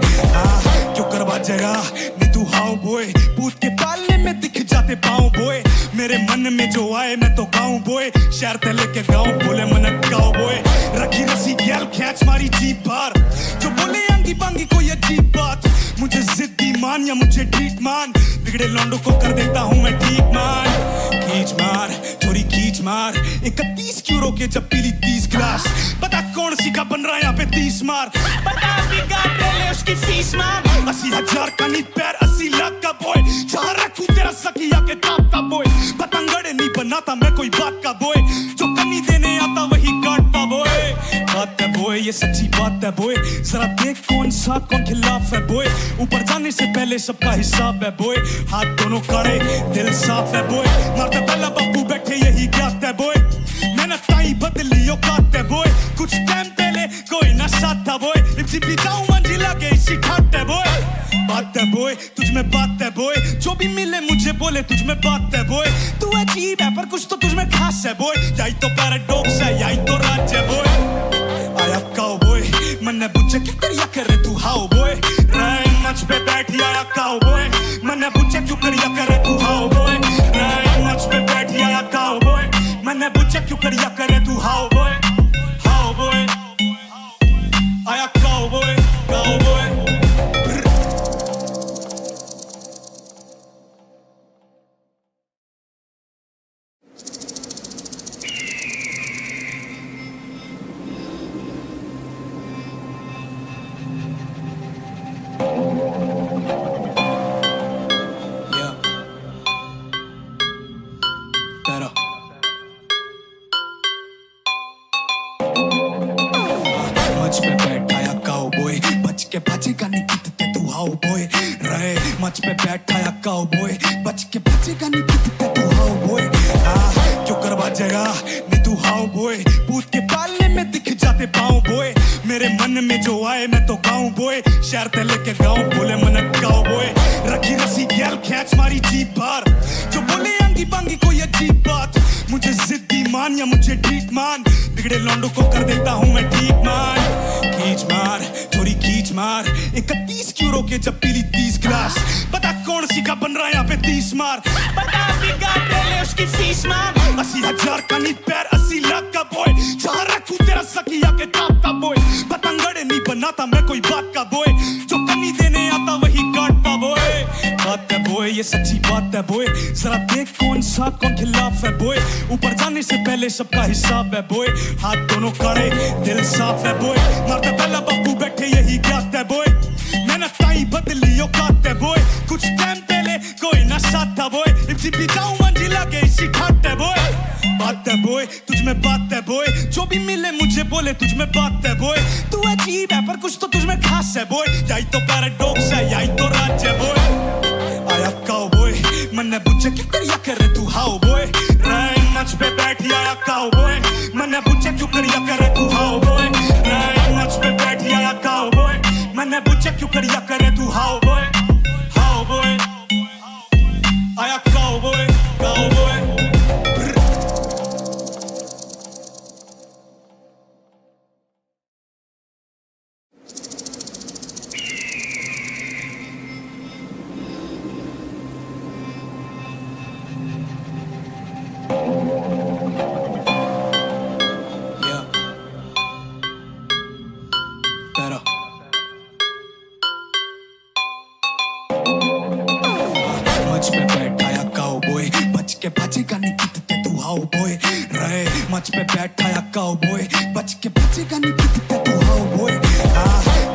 क्यों करवा जगा नहीं तू हाउ बॉय भूत के पालने में दिख जाते पाँव बॉय मेरे मन में जो आए मैं तो गाऊं बॉय शहर ते लेके गाऊं बोले मन काउबॉय रखी रसी गैल खैच मारी जीप बार जो बोले अंगी बांगी कोई अजीब बात मुझे जिद्दी मान या मुझे ठीक मान बिगड़े लौंडों को कर देता हूँ मैं ठीक मान खींच मार थोड़ी खींच मार 31 क्यों रोके जब पीली 30 गिलास बता कौन सी का बन रहा यहाँ पे 30 मार बता ले उसकी फीस मार 80,000 का नहीं पैर 80 लाख का बॉय जहाँ रखूं तेरा सकिया के टॉप का बॉय पतंगड़े नहीं बनाता मैं कोई बात का बॉय जो कमी देने आता वही काटता बोए बात है बोए ये सच्ची बात है बोए जरा देख कौन सा कौन खिलाफ है बोए ऊपर जाने से पहले सबका हिसाब है बोए हाथ दोनों कड़े दिल साफ है बोए मारते पहला बापू बैठे यही ज्ञात है बोए मेहनत ताई बदली औकात है बोए कुछ टाइम पहले कोई ना साथ था बोए इसी भी जाऊं मंजिला के इसी खाट है बोए बात है बोए तुझ में बात है बोए जो भी मिले मुझे बोले तुझ में बात है बोए तू अजीब है पर कुछ तो तुझ में खास है बोए यही तो पैराडॉक्स है यही तो राज है बोए आया काउबॉय मन्ने पूछे क्यों करिया करे तू हाउ बॉय रैन मंच पे बैठी आया काउबॉय मन्ने पूछे क्यों करिया करे तू हाउ बॉय रैन मंच पे बैठी आया काउबॉय मन्ने पूछे क्यों करिया करे तू हाउ बॉय आया काउबॉय काउबॉय बचेगा नहीं कितने तू हाउ बॉय रहे मंच पे बैठाया काउबॉय बच के बचेगा नहीं कितने तू हाउ बॉय क्यों करवा जगह नहीं तू हाउ बॉय पूत के पालने में दिख जाते पाऊं बॉय मेरे मन में जो आए मैं तो गाऊं बॉय शहर ते लेके गाऊं बोले मन काउबॉय रखी रसी गैल खैच मारी जीप बार जो बोले अंगी बांगी कोई अजीब बात मुझे जिद्दी मान या मुझे ठीक मान बिगड़े लौंडों को कर देता हूं मैं ठीक मान खींच मार थोड़ी खींच मार 31 क्यों रोके जब पीली 30 गिलास पता कौन सी का बन रहा यहाँ पे 30 मार पता बिगा ले उसकी फीस मार 80,000 का नीट पैर 80 लाख का बॉय जहाँ रखूं तेरा सकिया के टाप का बॉय पतंगड़े नहीं बनाता मैं कोई बात का बॉय जो कमी देने आता वही काटता बॉय बात है बॉय ये सच्ची बात है बॉय जरा देख कौन सा कौन खिलाफ है बॉय ऊपर जाने से पहले सबका हिसाब है बॉय हाथ दोनों कड़े दिल साफ है बॉय मारते पहला बापू बैठे यही ज्ञात है बॉय मेहनत ताई बदली औकात है बॉय कुछ टाइम पहले कोई ना साथ था बॉय इसी भी जाऊं मंजिला के इसी खाट है बॉय बात है बॉय तुझ में बात है बॉय जो भी मिले मुझे बोले तुझ में बात है बॉय तू अजीब है पर कुछ तो तुझ में खास है बॉय यही तो पैराडॉक्स है यही तो राज है बॉय आया काउबॉय मन्ने पूछे क्यों करिया करे तू हाउ बॉय रैन मंच पे बैठी आया काउबॉय मन्ने पूछे क्यों करिया करे तू हाउ बॉय रैन मंच पे बैठी आया काउबॉय मन्ने पूछे क्यों करिया करे तू हाउ बॉय आया काउबॉय काउबॉय बचेगा नहीं कितने तू हाउ बॉय रहे मंच पे बैठाया काउबॉय बच के बचेगा नहीं कितने तू हाउ बॉय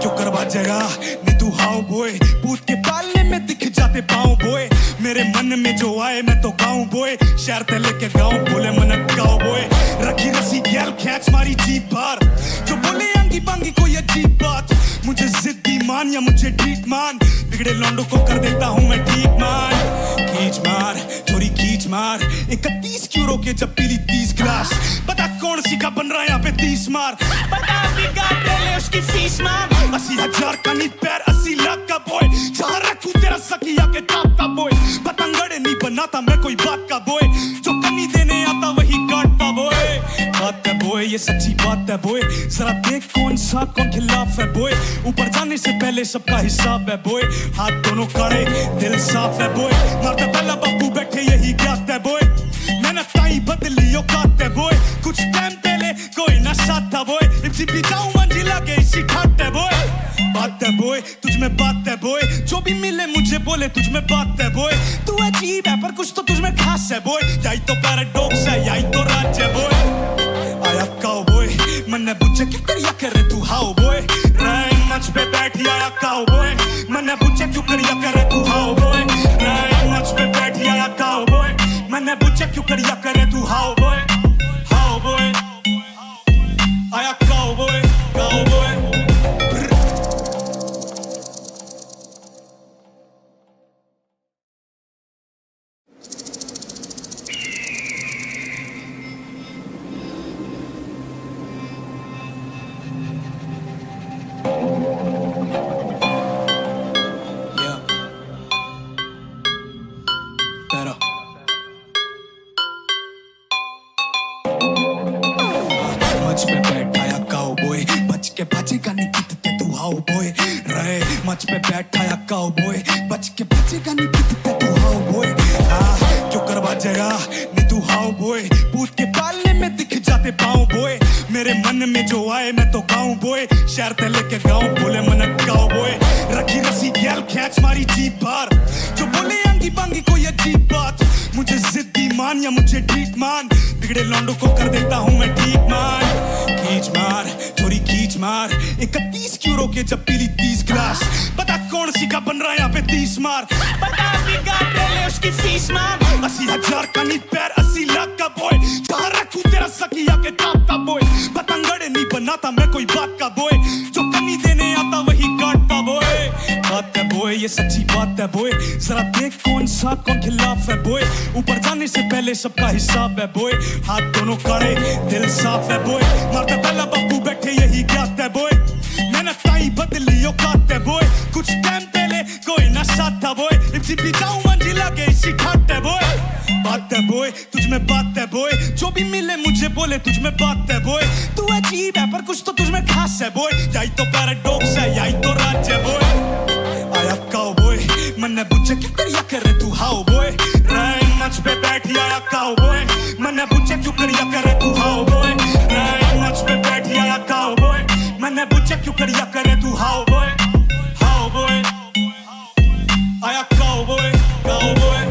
क्यों करवा जगह नहीं तू हाउ बॉय पूत के पालने में दिख जाते पाऊं बॉय मेरे मन में जो आए मैं तो गाऊं बॉय शहर ते लेके गाऊं बोले मन काउबॉय रखी रसी गैल खैच मारी जीप बार जो बोले अंगी बांगी कोई अजीब बात मुझे जिद्दी मान या मुझे ठीक मान बिगड़े लौंडों को कर देता हूं मैं ठीक मान खींच मार थोड़ी खींच मार 31 क्यों रोके जब पीली 30 गिलास पता कौन सी का बन रहा यहाँ पे 30 मार पता बिगा ले उसकी फीस मार 80,000 का नीट पैर 80 लाख का बॉय जहाँ रखूं तेरा सकिया के टाप का बॉय पतंगड़े नहीं बनाता मैं कोई बात का बॉय जो कमी देने आता वही काटता बॉय बात है बॉय ये सच्ची बात है बॉय जरा देख कौन सा कौन खिलाफ है बॉय ऊपर जाने से पहले सबका हिसाब है बॉय हाथ दोनों कड़े दिल साफ है बॉय मारते पहला बापू बैठे यही ज्ञात है बॉय मेहनत ताई बदली औकात है बॉय कुछ टाइम पहले कोई ना साथ था बॉय इसी भी जाऊं मंजिला के इसी खाट है बॉय बात है बॉय तुझ में बात है बॉय जो भी मिले मुझे बोले तुझ में बात है बॉय तू अजीब है पर कुछ तो तुझ में खास है बॉय यही तो पैराडॉक्स है यही तो राज है बॉय आया काउबॉय मन्ने पूछे क्यों करिया करे तू हाउ बॉय रैन मंच पे बैठी आया काउबॉय मन्ने पूछे क्यों करिया करे तू हाउ बॉय रैन मंच पे बैठी आया काउबॉय मन्ने पूछे क्यों करिया करे तू हाउ बॉय मंच पे बैठा या काउबॉय बच के बचेगा नहीं कितने तू हाउ बॉय रहे मंच पे बैठा या काउबॉय बच के बचेगा नहीं कितने तू हाउ बॉय क्यों करवा जगा नहीं तू हाउ बॉय पूत के पालने में दिख जाते पाऊं बॉय मेरे मन में जो आए मैं तो गाऊं बॉय शहर ते लेके गाऊं बोले मन काउबॉय रखी रसी गैल खैच मारी जीप बार जो बोले अंगी बांगी कोई अजीब बात मुझे जिद्दी मान या मुझे ठीक मान बिगड़े लौंडों को कर देता हूँ मैं ठीक मान खींच मार थोड़ी खींच मार 31 क्यों रोके जब पीली 30 गिलास पता कौन सी का बन रहा यहाँ पे 30 मार पता ले उसकी फीस मार 80,000 का नी पैर 80 लाख का बॉय जहाँ रखूं तेरा सकिया के टॉप का बॉय पतंगड़े नहीं बनाता मैं कोई बात का बॉय जो कमी देने आता वही काटता बॉय बात है बॉय ये सच्ची बात है बॉय जरा देख कौन सा कौन खिलाफ है बॉय ऊपर जाने से पहले सबका हिसाब है बॉय हाथ दोनों कड़े दिल साफ है बॉय मारता पहला बापू बैठे यही ज्ञात है बॉय मेहनत ताई बदली औकात है बॉय कुछ टाइम पहले कोई ना साथ था बॉय इसी पिछाऊं मंजिला के इसी ठाट है बॉय बात है बॉय तुझ में बात है बॉय जो भी मिले मुझे बोले तुझ में बात है बॉय तू अजीब है पर कुछ तो तुझ में खास है बॉय यही तो पैराडॉक्स है यही तो राज है बॉय आया काउबॉय मन्ने पूछे क्यों करिया करे तू हाउ बॉय राय मंच पे बैठी आया काउबॉय मन्ने पूछे क्यों करिया करे तू हाउ बॉय राय मंच पे बैठी आया काउबॉय मन्ने पूछे क्यों करिया करे तू हाउ बॉय आया काउबॉय काउबॉय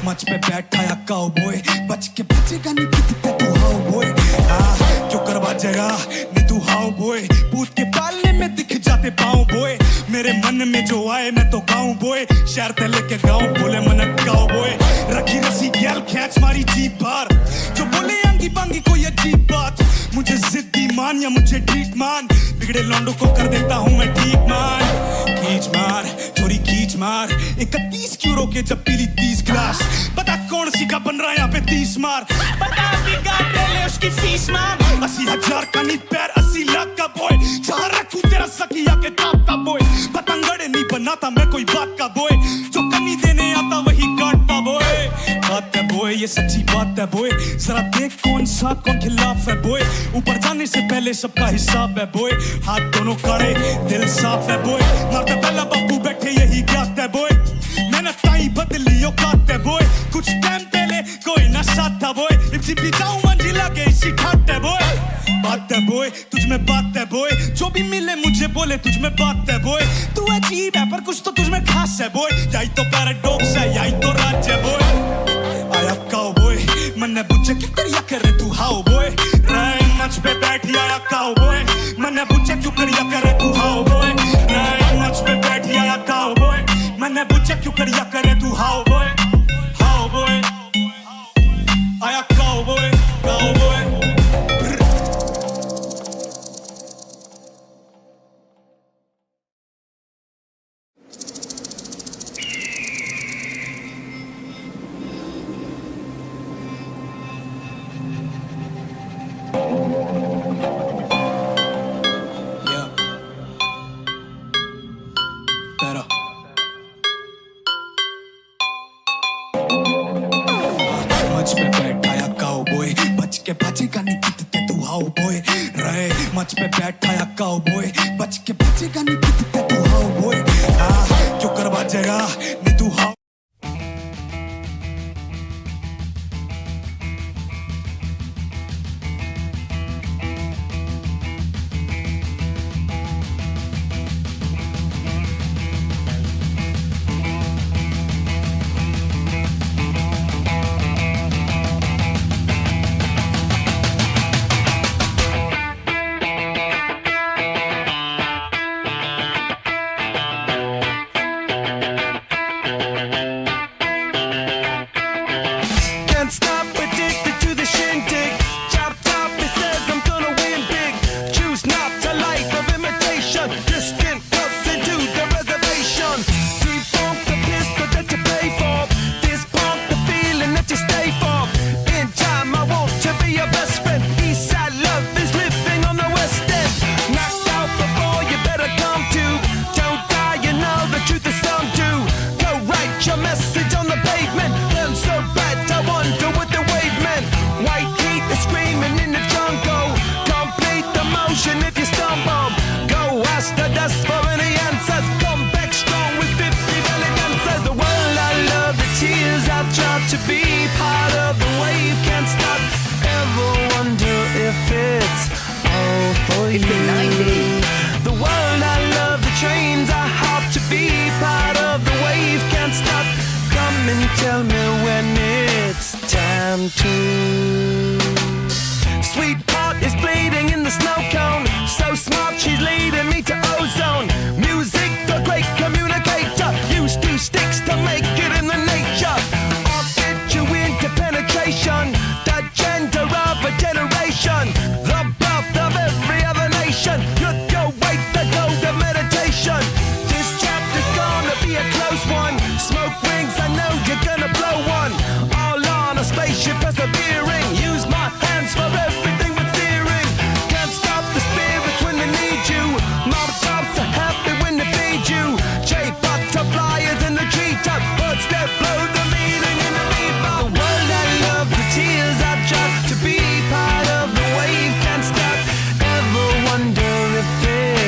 मंच पे बैठा या काउबॉय बच के बचेगा नहीं कितने तू हाउ बॉय क्यों करवा जगा नहीं तू हाउ बॉय पूत के पालने में दिख जाते पाऊं बॉय मेरे मन में जो आए मैं तो गाऊं बॉय शहर ते लेके गाऊं बोले मन काउबॉय रखी रसी गैल खैच मारी जीप बार जो बोले अंगी बांगी कोई अजीब बात मुझे जिद्दी मान या मुझे ठीक मान बिगड़े लौंडों को कर देता हूँ मैं ठीक मान खींच मार थोड़ी खींच मार 31 क्यों रोके जब पीली 30 गिलास पता कौन सी का बन रहा यहाँ पे 30 मार पता ले उसकी फीस मार 80,000 का नी पैर 80 लाख का बॉय जहाँ रखूं तेरा सकिया के टॉप का बॉय पतंगड़े नहीं बनाता मैं कोई बात का बॉय जो कमी देने आता वही काटता बॉय बात है बॉय ये सच्ची बात है बॉय जरा देख कौन सा कौन खिलाफ है बॉय ऊपर जाने से पहले सबका हिसाब है बॉय हाथ दोनों कड़े दिल साफ है बॉय मारता पहला बापू बैठे यही ज्ञात है बॉय मेहनत ताई बदली औकात है बॉय कुछ टाइम पहले कोई ना साथ था बॉय इसी पिछाऊं मंजिला के इसी ठाट है बॉय बात है बॉय तुझ में बात है बॉय जो भी मिले मुझे बोले तुझ में बात है बॉय तू अजीब है पर कुछ तो तुझ में खास है बॉय यही तो पैराडॉक्स है यही तो राज है बॉय आया काउबॉय मन्ने पूछे क्यों करिया करे तू हाउ बॉय राय मंच पे बैठी आया काउबॉय मन्ने पूछे क्यों करिया करे तू हाउ बॉय राय मंच पे बैठी आया काउबॉय मन्ने पूछे क्यों करिया करे तू हाउ बॉय आया काउबॉय काउबॉय मंच पे बैठा या काउबॉय बच के बचेगा नहीं कितने तू हाउ बॉय क्यों करवा जगा नहीं तू how time to. Sweetheart is bleeding in the snow cone. So smart, she's leading me to ozone. Music, the great communicator. Use 2 sticks to make it in the nature. I'll get you into penetration. The gender of a generation. The birth of every other nation. Look your way to go to meditation. This chapter's gonna be a close one. Smoke rings, I know you're gonna blow one. All on a spaceship persevering. Use my hands for everything but steering. Can't stop the spirits when they need you. Mob tops are happy when they feed you. J butterfly is in the treetop. Birds that blow the meaning in the meatball. The world I love, the tears I drop. To be part of the wave can't stop. Ever wonder if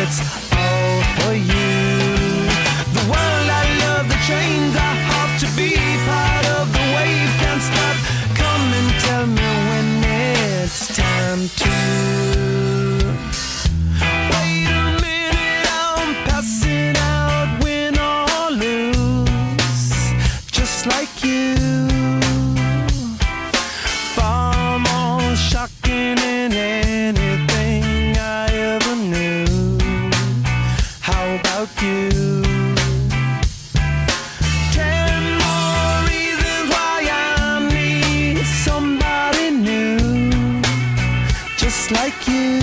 it's all for you? The world I love, the chains I hop. To be part of the wave can't stop. Come and tell me when it's time to. Wait a minute, I'm passing out, win or lose, just like you. Far more shocking than anything I ever knew. How about you? 10 more reasons why I need somebody new, just like you.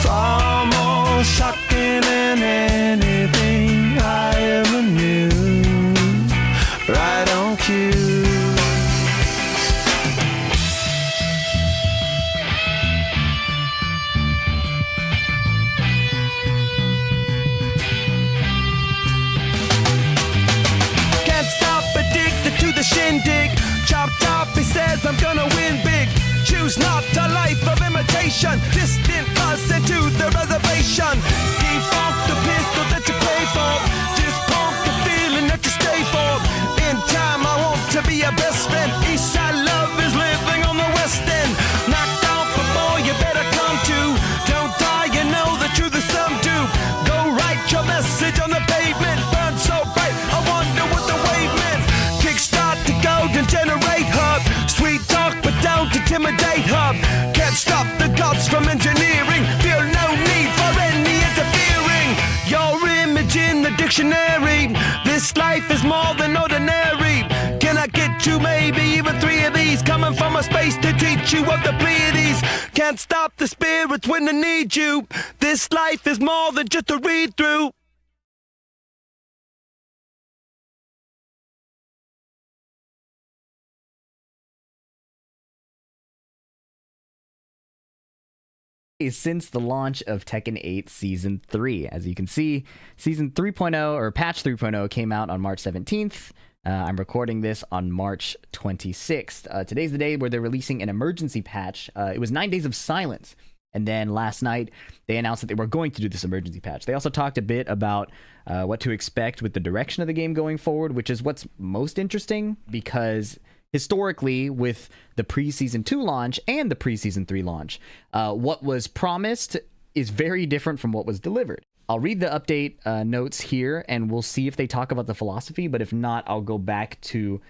Far more shocking than anything I ever knew. Right on cue. Can't stop, addicted to the shindig. Chopped up, he says I'm gonna win big. Choose not a life of imitation. Distant us into the reservation. Defunct the pistol that you pay for. Just pump the feeling that you stay for. In time I want to be your best friend. Eastside love is living on the west end. Knocked out before you better come to. Don't die, you know the truth is some do. Go write your message on the pavement. Burn so bright, I wonder what the wave meant. Kickstart the golden generate hub. Sweet talk but don't intimidate hub. Can't stop the gods from engineering. Feel no need for any interfering. Your image in the dictionary. This life is more than ordinary. Can I get you maybe even 3 of these? Coming from a space to teach you of the Pleiades. Can't stop the spirits when they need you. This life is more than just a read through. Since the launch of Tekken 8 Season 3. As you can see, Season 3.0 or Patch 3.0 came out on March 17th. I'm recording this on March 26th. Today's the day where they're releasing an emergency patch. It was 9 days of silence. And then last night, they announced that they were going to do this emergency patch. They also talked a bit about what to expect with the direction of the game going forward, which is what's most interesting because historically, with the pre-Season 2 launch and the pre-Season 3 launch, what was promised is very different from what was delivered. I'll read the update notes here, and we'll see if they talk about the philosophy, but if not, I'll go back to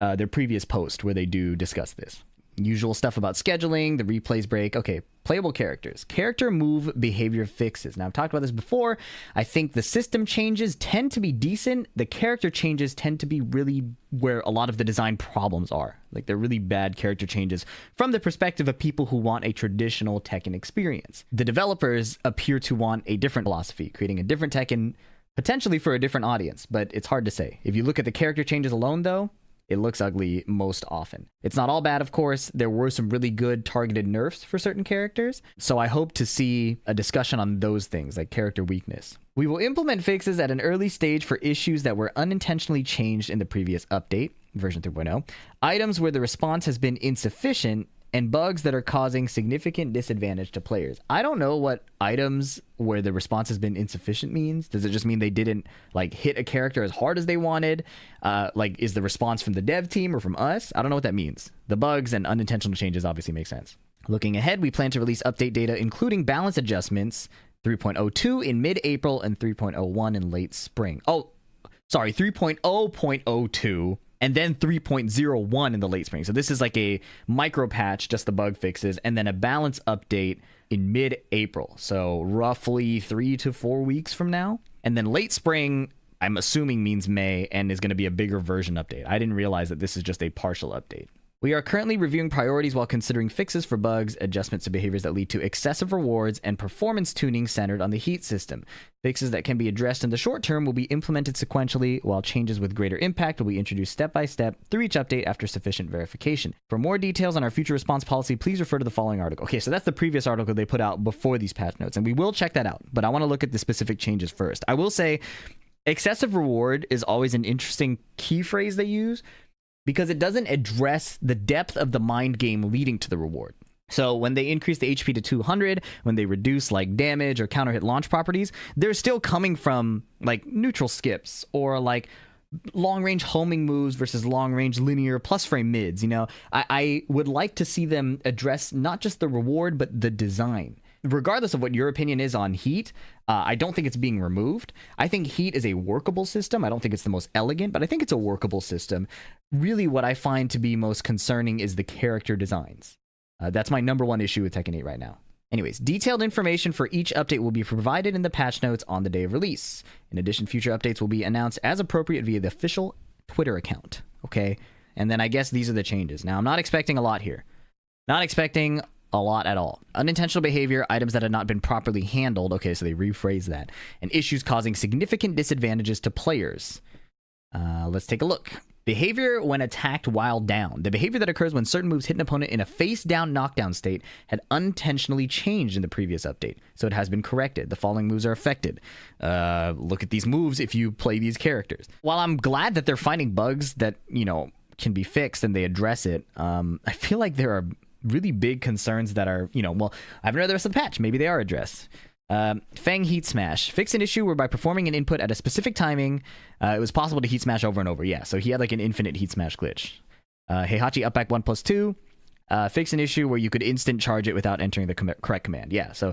their previous post where they do discuss this. Usual stuff about scheduling, the replays break. Okay, playable characters. Character move behavior fixes. Now, I've talked about this before. I think the system changes tend to be decent. The character changes tend to be really where a lot of the design problems are. Like, they're really bad character changes from the perspective of people who want a traditional Tekken experience. The developers appear to want a different philosophy, creating a different Tekken, potentially for a different audience, but it's hard to say. If you look at the character changes alone, though, it looks ugly most often. It's not all bad, of course. There were some really good targeted nerfs for certain characters, so I hope to see a discussion on those things, like character weakness. We will implement fixes at an early stage for issues that were unintentionally changed in the previous update, version 3.0, items where the response has been insufficient, and bugs that are causing significant disadvantage to players. I don't know what items where the response has been insufficient means. Does it just mean they didn't like hit a character as hard as they wanted? Like, is the response from the dev team or from us? I don't know what that means. The bugs and unintentional changes obviously make sense. Looking ahead, we plan to release update data, including balance adjustments 3.02 in mid-April and 3.01 in late spring. Oh, sorry, 3.0.02 and then 3.01 in the late spring. So this is like a micro patch, just the bug fixes, and then a balance update in mid-April. So roughly 3 to 4 weeks from now. And then late spring, I'm assuming means May, and is going to be a bigger version update. I didn't realize that this is just a partial update. We are currently reviewing priorities while considering fixes for bugs, adjustments to behaviors that lead to excessive rewards, and performance tuning centered on the heat system. Fixes that can be addressed in the short term will be implemented sequentially, while changes with greater impact will be introduced step by step through each update after sufficient verification. For more details on our future response policy, please refer to the following article. Okay, so that's the previous article they put out before these patch notes, and we will check that out, but I want to look at the specific changes first. I will say excessive reward is always an interesting key phrase they use, because it doesn't address the depth of the mind game leading to the reward. So when they increase the HP to 200, when they reduce like damage or counter hit launch properties, they're still coming from like neutral skips or like long range homing moves versus long range linear plus frame mids. You know, I would like to see them address not just the reward, but the design. Regardless of what your opinion is on heat, I don't think it's being removed. I think heat is a workable system. I don't think it's the most elegant, but I think it's a workable system. Really, what I find to be most concerning is the character designs. That's my number one issue with Tekken 8 right now. Anyways, detailed information for each update will be provided in the patch notes on the day of release. In addition, future updates will be announced as appropriate via the official Twitter account. Okay? And then I guess these are the changes. Now, I'm not expecting a lot here. Not expecting a lot at all. Unintentional behavior, items that had not been properly handled. Okay, so they rephrase that. And issues causing significant disadvantages to players. Let's take a look. Behavior when attacked while down. The behavior that occurs when certain moves hit an opponent in a face-down knockdown state had unintentionally changed in the previous update, so it has been corrected. The following moves are affected. Look at these moves if you play these characters. While I'm glad that they're finding bugs that, you know, can be fixed and they address it, I feel like there are really big concerns that are, you know, well, I haven't read the rest of the patch. Maybe they are addressed. Fang Heat Smash. Fix an issue where by performing an input at a specific timing, it was possible to Heat Smash over and over. Yeah, so he had like an infinite Heat Smash glitch. Heihachi up back 1+2. Fix an issue where you could instant charge it without entering the correct command. Yeah, so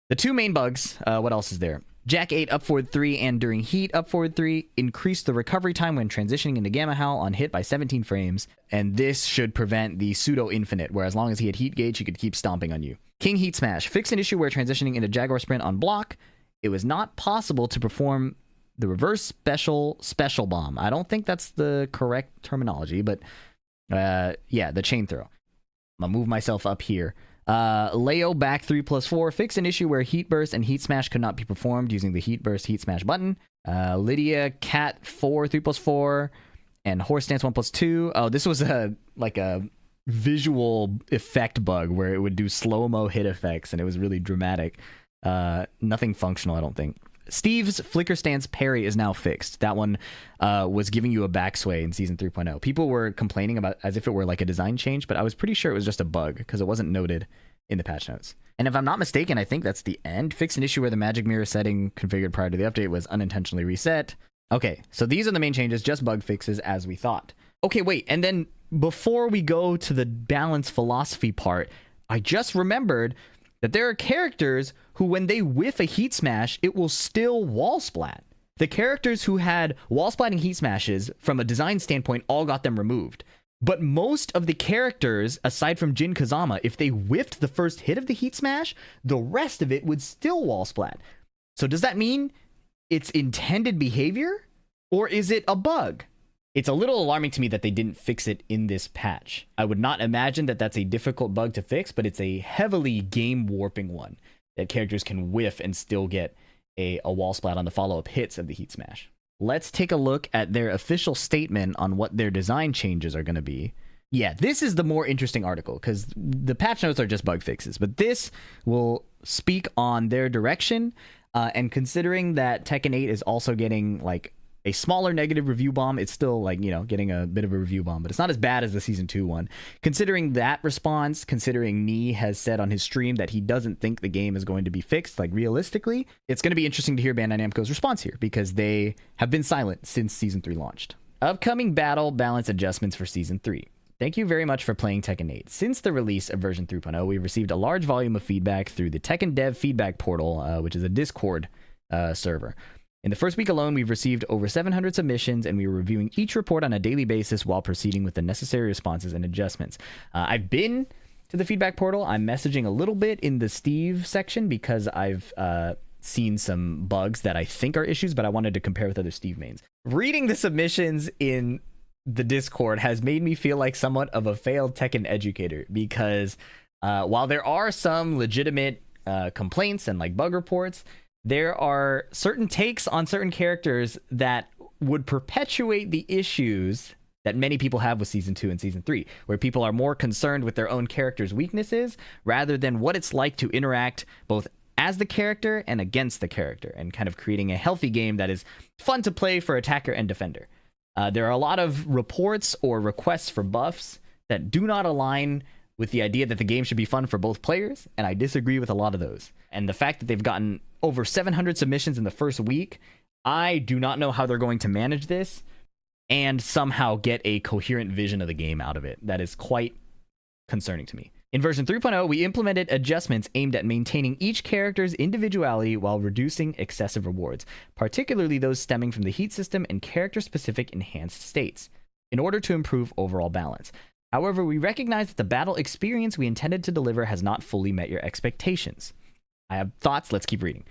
the two main bugs. What else is there? Jack 8 up forward 3 and during heat up forward 3. Increase the recovery time when transitioning into Gamma Howl on hit by 17 frames. And this should prevent the pseudo infinite, where as long as he had heat gauge, he could keep stomping on you. King Heat Smash. Fix an issue where transitioning into Jaguar Sprint on block, it was not possible to perform the reverse special bomb. I don't think that's the correct terminology, but yeah, the chain throw. I'm gonna move myself up here. Leo back 3+4. Fix an issue where Heat Burst and Heat Smash could not be performed using the Heat Burst Heat Smash button. Lydia Cat 4 3+4 and Horse Dance 1+2. Oh, this was like a visual effect bug where it would do slow-mo hit effects and it was really dramatic. Nothing functional, I don't think. Steve's Flicker Stance parry is now fixed. That one was giving you a backsway in Season 3.0. People were complaining about as if it were like a design change, but I was pretty sure it was just a bug because it wasn't noted in the patch notes. And if I'm not mistaken, I think that's the end. Fix an issue where the magic mirror setting configured prior to the update was unintentionally reset. Okay, so these are the main changes, just bug fixes as we thought. Okay, wait, and then before we go to the balance philosophy part, I just remembered that there are characters who, when they whiff a heat smash, it will still wall splat. The characters who had wall splatting heat smashes, from a design standpoint, all got them removed. But most of the characters, aside from Jin Kazama, if they whiffed the first hit of the heat smash, the rest of it would still wall splat. So does that mean it's intended behavior? Or is it a bug? It's a little alarming to me that they didn't fix it in this patch. I would not imagine that that's a difficult bug to fix, but it's a heavily game warping one that characters can whiff and still get a wall splat on the follow-up hits of the heat smash. Let's take a look at their official statement on what their design changes are going to be. Yeah, this is the more interesting article because the patch notes are just bug fixes, but this will speak on their direction. And considering that Tekken 8 is also getting like a smaller negative review bomb, it's still like, you know, getting a bit of a review bomb, but it's not as bad as the Season 2 one. Considering that response, considering Nee has said on his stream that he doesn't think the game is going to be fixed, like realistically, it's going to be interesting to hear Bandai Namco's response here because they have been silent since Season 3 launched. Upcoming battle balance adjustments for Season 3. Thank you very much for playing Tekken 8. Since the release of version 3.0, we've received a large volume of feedback through the Tekken Dev Feedback Portal, which is a Discord server. In the first week alone, we've received over 700 submissions, and we are reviewing each report on a daily basis while proceeding with the necessary responses and adjustments. I've been to the feedback portal. I'm messaging a little bit in the Steve section because I've seen some bugs that I think are issues, but I wanted to compare with other Steve mains. Reading the submissions in the Discord has made me feel like somewhat of a failed Tekken educator, because while there are some legitimate complaints and like bug reports, there are certain takes on certain characters that would perpetuate the issues that many people have with Season 2 and Season 3, where people are more concerned with their own character's weaknesses rather than what it's like to interact both as the character and against the character, and kind of creating a healthy game that is fun to play for attacker and defender. There are a lot of reports or requests for buffs that do not align with the idea that the game should be fun for both players, and I disagree with a lot of those. And the fact that they've gotten over 700 submissions in the first week, I do not know how they're going to manage this and somehow get a coherent vision of the game out of it. That is quite concerning to me. In version 3.0, we implemented adjustments aimed at maintaining each character's individuality while reducing excessive rewards, particularly those stemming from the heat system and character-specific enhanced states, in order to improve overall balance. However, we recognize that the battle experience we intended to deliver has not fully met your expectations. I have thoughts. Let's keep reading.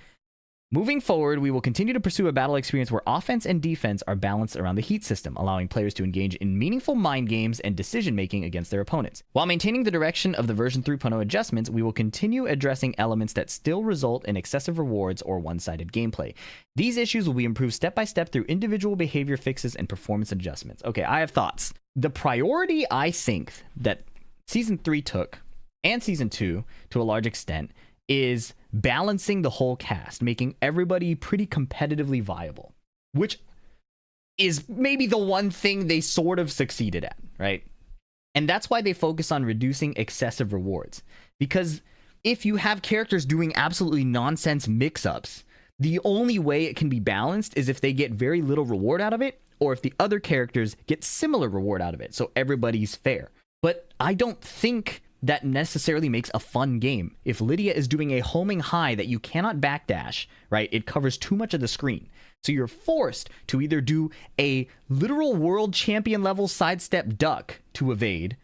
Moving forward, we will continue to pursue a battle experience where offense and defense are balanced around the heat system, allowing players to engage in meaningful mind games and decision-making against their opponents. While maintaining the direction of the version 3.0 adjustments, we will continue addressing elements that still result in excessive rewards or one-sided gameplay. These issues will be improved step by step through individual behavior fixes and performance adjustments. Okay, I have thoughts. The priority I think that Season 3 took, and Season 2 to a large extent, is balancing the whole cast, making everybody pretty competitively viable, which is maybe the one thing they sort of succeeded at, right? And that's why they focus on reducing excessive rewards. Because if you have characters doing absolutely nonsense mix-ups, the only way it can be balanced is if they get very little reward out of it, or if the other characters get similar reward out of it, so everybody's fair. But I don't think that necessarily makes a fun game. If Lydia is doing a homing high that you cannot backdash, right, it covers too much of the screen. So you're forced to either do a literal world champion level sidestep duck to evade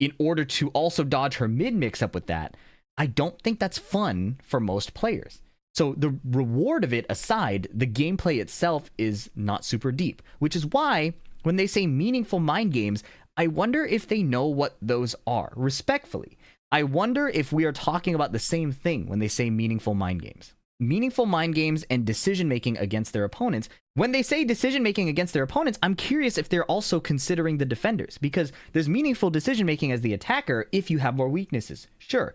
in order to also dodge her mid mix up with that. I don't think that's fun for most players. So the reward of it aside, the gameplay itself is not super deep, which is why when they say meaningful mind games, I wonder if they know what those are. Respectfully, I wonder if we are talking about the same thing when they say meaningful mind games. Meaningful mind games and decision-making against their opponents. When they say decision-making against their opponents, I'm curious if they're also considering the defenders, because there's meaningful decision-making as the attacker if you have more weaknesses. Sure.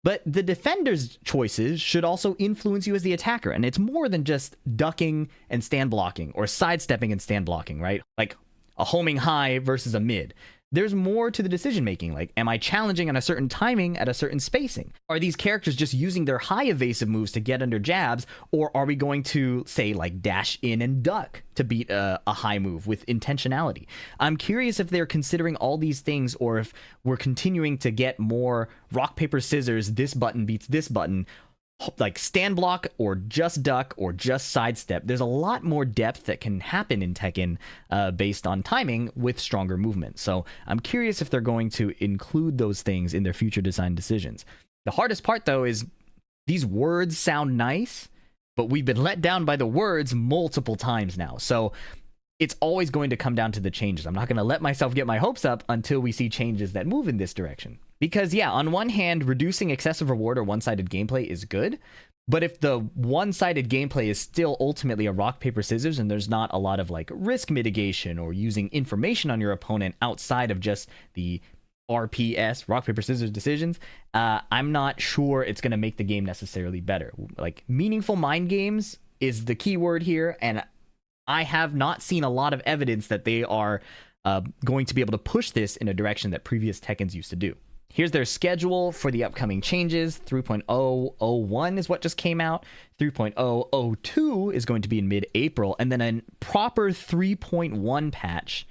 But the defender's choices should also influence you as the attacker, and it's more than just ducking and stand blocking, or sidestepping and stand blocking, right? Like a homing high versus a mid. There's more to the decision making. Like, am I challenging on a certain timing at a certain spacing? Are these characters just using their high evasive moves to get under jabs, or are we going to say like dash in and duck to beat a high move with intentionality? I'm curious if they're considering all these things, or if we're continuing to get more rock paper scissors, this button beats this button, like stand block or just duck or just sidestep. There's a lot more depth that can happen in Tekken based on timing with stronger movement. So I'm curious if they're going to include those things in their future design decisions. The hardest part though is these words sound nice, but we've been let down by the words multiple times now. So it's always going to come down to the changes. I'm not going to let myself get my hopes up until we see changes that move in this direction. Because yeah, on one hand, reducing excessive reward or one-sided gameplay is good, but if the one-sided gameplay is still ultimately a rock, paper, scissors, and there's not a lot of like risk mitigation or using information on your opponent outside of just the RPS, rock, paper, scissors decisions, I'm not sure it's going to make the game necessarily better. Like, meaningful mind games is the key word here, and I have not seen a lot of evidence that they are going to be able to push this in a direction that previous Tekkens used to do. Here's their schedule for the upcoming changes. 3.001 is what just came out. 3.002 is going to be in mid-April. And then a proper 3.1 patch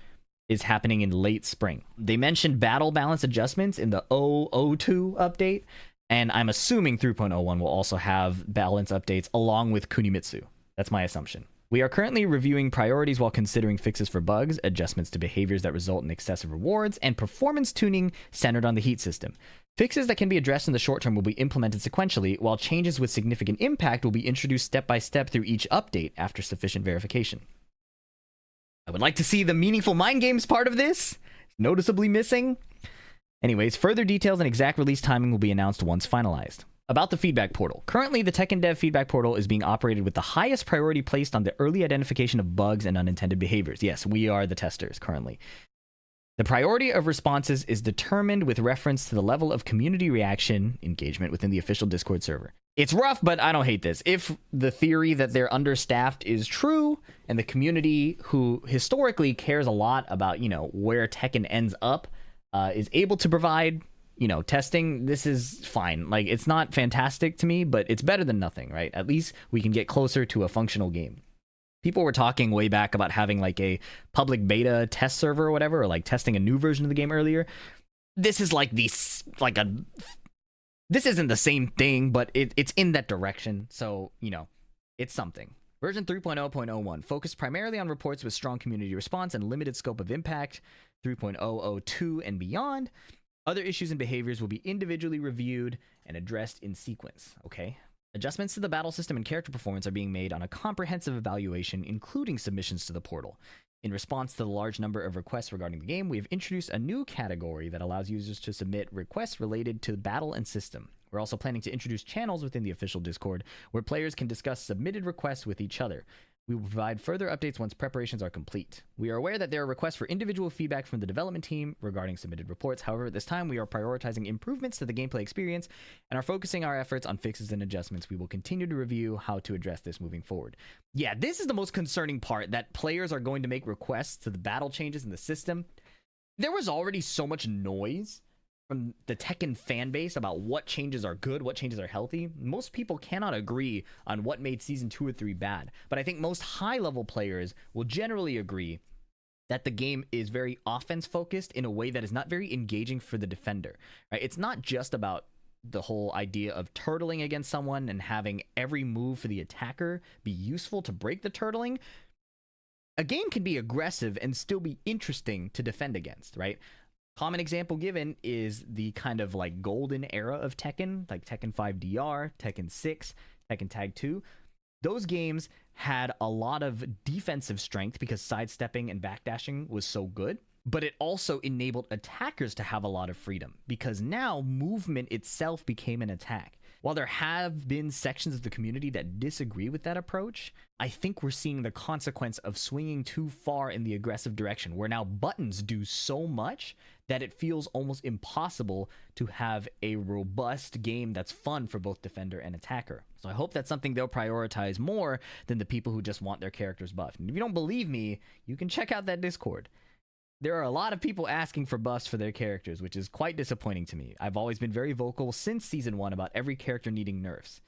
is happening in late spring. They mentioned battle balance adjustments in the 002 update. And I'm assuming 3.01 will also have balance updates along with Kunimitsu. That's my assumption. We are currently reviewing priorities while considering fixes for bugs, adjustments to behaviors that result in excessive rewards, and performance tuning centered on the heat system. Fixes that can be addressed in the short term will be implemented sequentially, while changes with significant impact will be introduced step by step through each update after sufficient verification. I would like to see the meaningful mind games part of this. Noticeably missing. Anyways, further details and exact release timing will be announced once finalized. About the feedback portal. Currently, the Tekken Dev feedback portal is being operated with the highest priority placed on the early identification of bugs and unintended behaviors. Yes, we are the testers currently. The priority of responses is determined with reference to the level of community reaction engagement within the official Discord server. It's rough, but I don't hate this. If the theory that they're understaffed is true, and the community who historically cares a lot about, where Tekken ends up, is able to provide testing, this is fine. Like, it's not fantastic to me, but it's better than nothing, right? At least we can get closer to a functional game. People were talking way back about having like a public beta test server or whatever, or like testing a new version of the game earlier. This is this isn't the same thing, but it's in that direction. So, it's something. Version 3.0.01 focused primarily on reports with strong community response and limited scope of impact. 3.002 and beyond. Other issues and behaviors will be individually reviewed and addressed in sequence, okay? Adjustments to the battle system and character performance are being made on a comprehensive evaluation, including submissions to the portal. In response to the large number of requests regarding the game, we have introduced a new category that allows users to submit requests related to battle and system. We're also planning to introduce channels within the official Discord where players can discuss submitted requests with each other. We will provide further updates once preparations are complete. We are aware that there are requests for individual feedback from the development team regarding submitted reports. However, at this time, we are prioritizing improvements to the gameplay experience and are focusing our efforts on fixes and adjustments. We will continue to review how to address this moving forward. Yeah, this is the most concerning part, that players are going to make requests to the battle changes in the system. There was already so much noise from the Tekken fan base about what changes are good, what changes are healthy. Most people cannot agree on what made Season 2 or 3 bad, but I think most high-level players will generally agree that the game is very offense-focused in a way that is not very engaging for the defender. Right? It's not just about the whole idea of turtling against someone and having every move for the attacker be useful to break the turtling. A game can be aggressive and still be interesting to defend against, right? Common example given is the kind of like golden era of Tekken, like Tekken 5 DR, Tekken 6, Tekken Tag 2. Those games had a lot of defensive strength because sidestepping and backdashing was so good, but it also enabled attackers to have a lot of freedom because now movement itself became an attack. While there have been sections of the community that disagree with that approach, I think we're seeing the consequence of swinging too far in the aggressive direction, where now buttons do so much that it feels almost impossible to have a robust game that's fun for both defender and attacker. So I hope that's something they'll prioritize more than the people who just want their characters buffed. And if you don't believe me, you can check out that Discord. There are a lot of people asking for buffs for their characters, which is quite disappointing to me. I've always been very vocal since Season 1 about every character needing nerfs.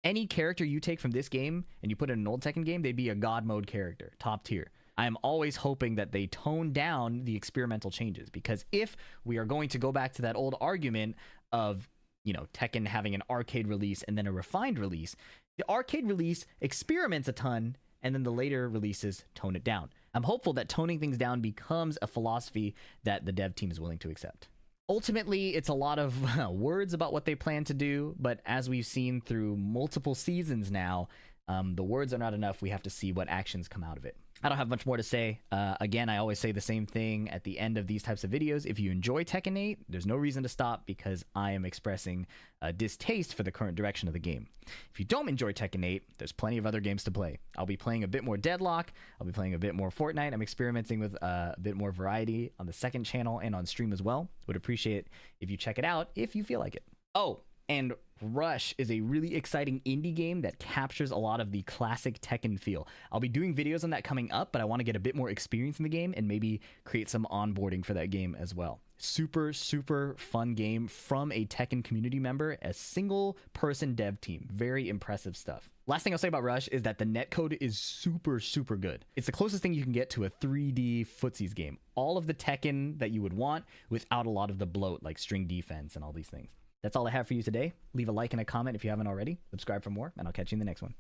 Any character you take from this game and you put in an old Tekken game, they'd be a god mode character, top tier. I am always hoping that they tone down the experimental changes, because if we are going to go back to that old argument of, Tekken having an arcade release and then a refined release, the arcade release experiments a ton and then the later releases tone it down. I'm hopeful that toning things down becomes a philosophy that the dev team is willing to accept. Ultimately, it's a lot of words about what they plan to do, but as we've seen through multiple seasons now, the words are not enough. We have to see what actions come out of it. I don't have much more to say. Again, I always say the same thing at the end of these types of videos. If you enjoy Tekken 8, there's no reason to stop, because I am expressing a distaste for the current direction of the game. If you don't enjoy Tekken 8, there's plenty of other games to play. I'll be playing a bit more Deadlock. I'll be playing a bit more Fortnite. I'm experimenting with a bit more variety on the second channel and on stream as well. Would appreciate if you check it out if you feel like it. Oh, and Rush is a really exciting indie game that captures a lot of the classic Tekken feel. I'll be doing videos on that coming up, but I want to get a bit more experience in the game and maybe create some onboarding for that game as well. Super, super fun game from a Tekken community member, a single person dev team. Very impressive stuff. Last thing I'll say about Rush is that the netcode is super, super good. It's the closest thing you can get to a 3D footsies game. All of the Tekken that you would want without a lot of the bloat, like string defense and all these things. That's all I have for you today. Leave a like and a comment if you haven't already. Subscribe for more, and I'll catch you in the next one.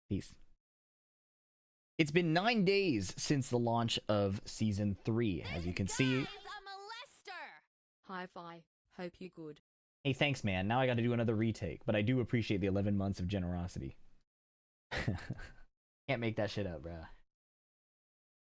Peace. It's been 9 days since the launch of Season 3. As you can see... Hi-fi. Hope you're good. Hey, thanks, man. Now I gotta do another retake, but I do appreciate the 11 months of generosity. Can't make that shit up, bruh.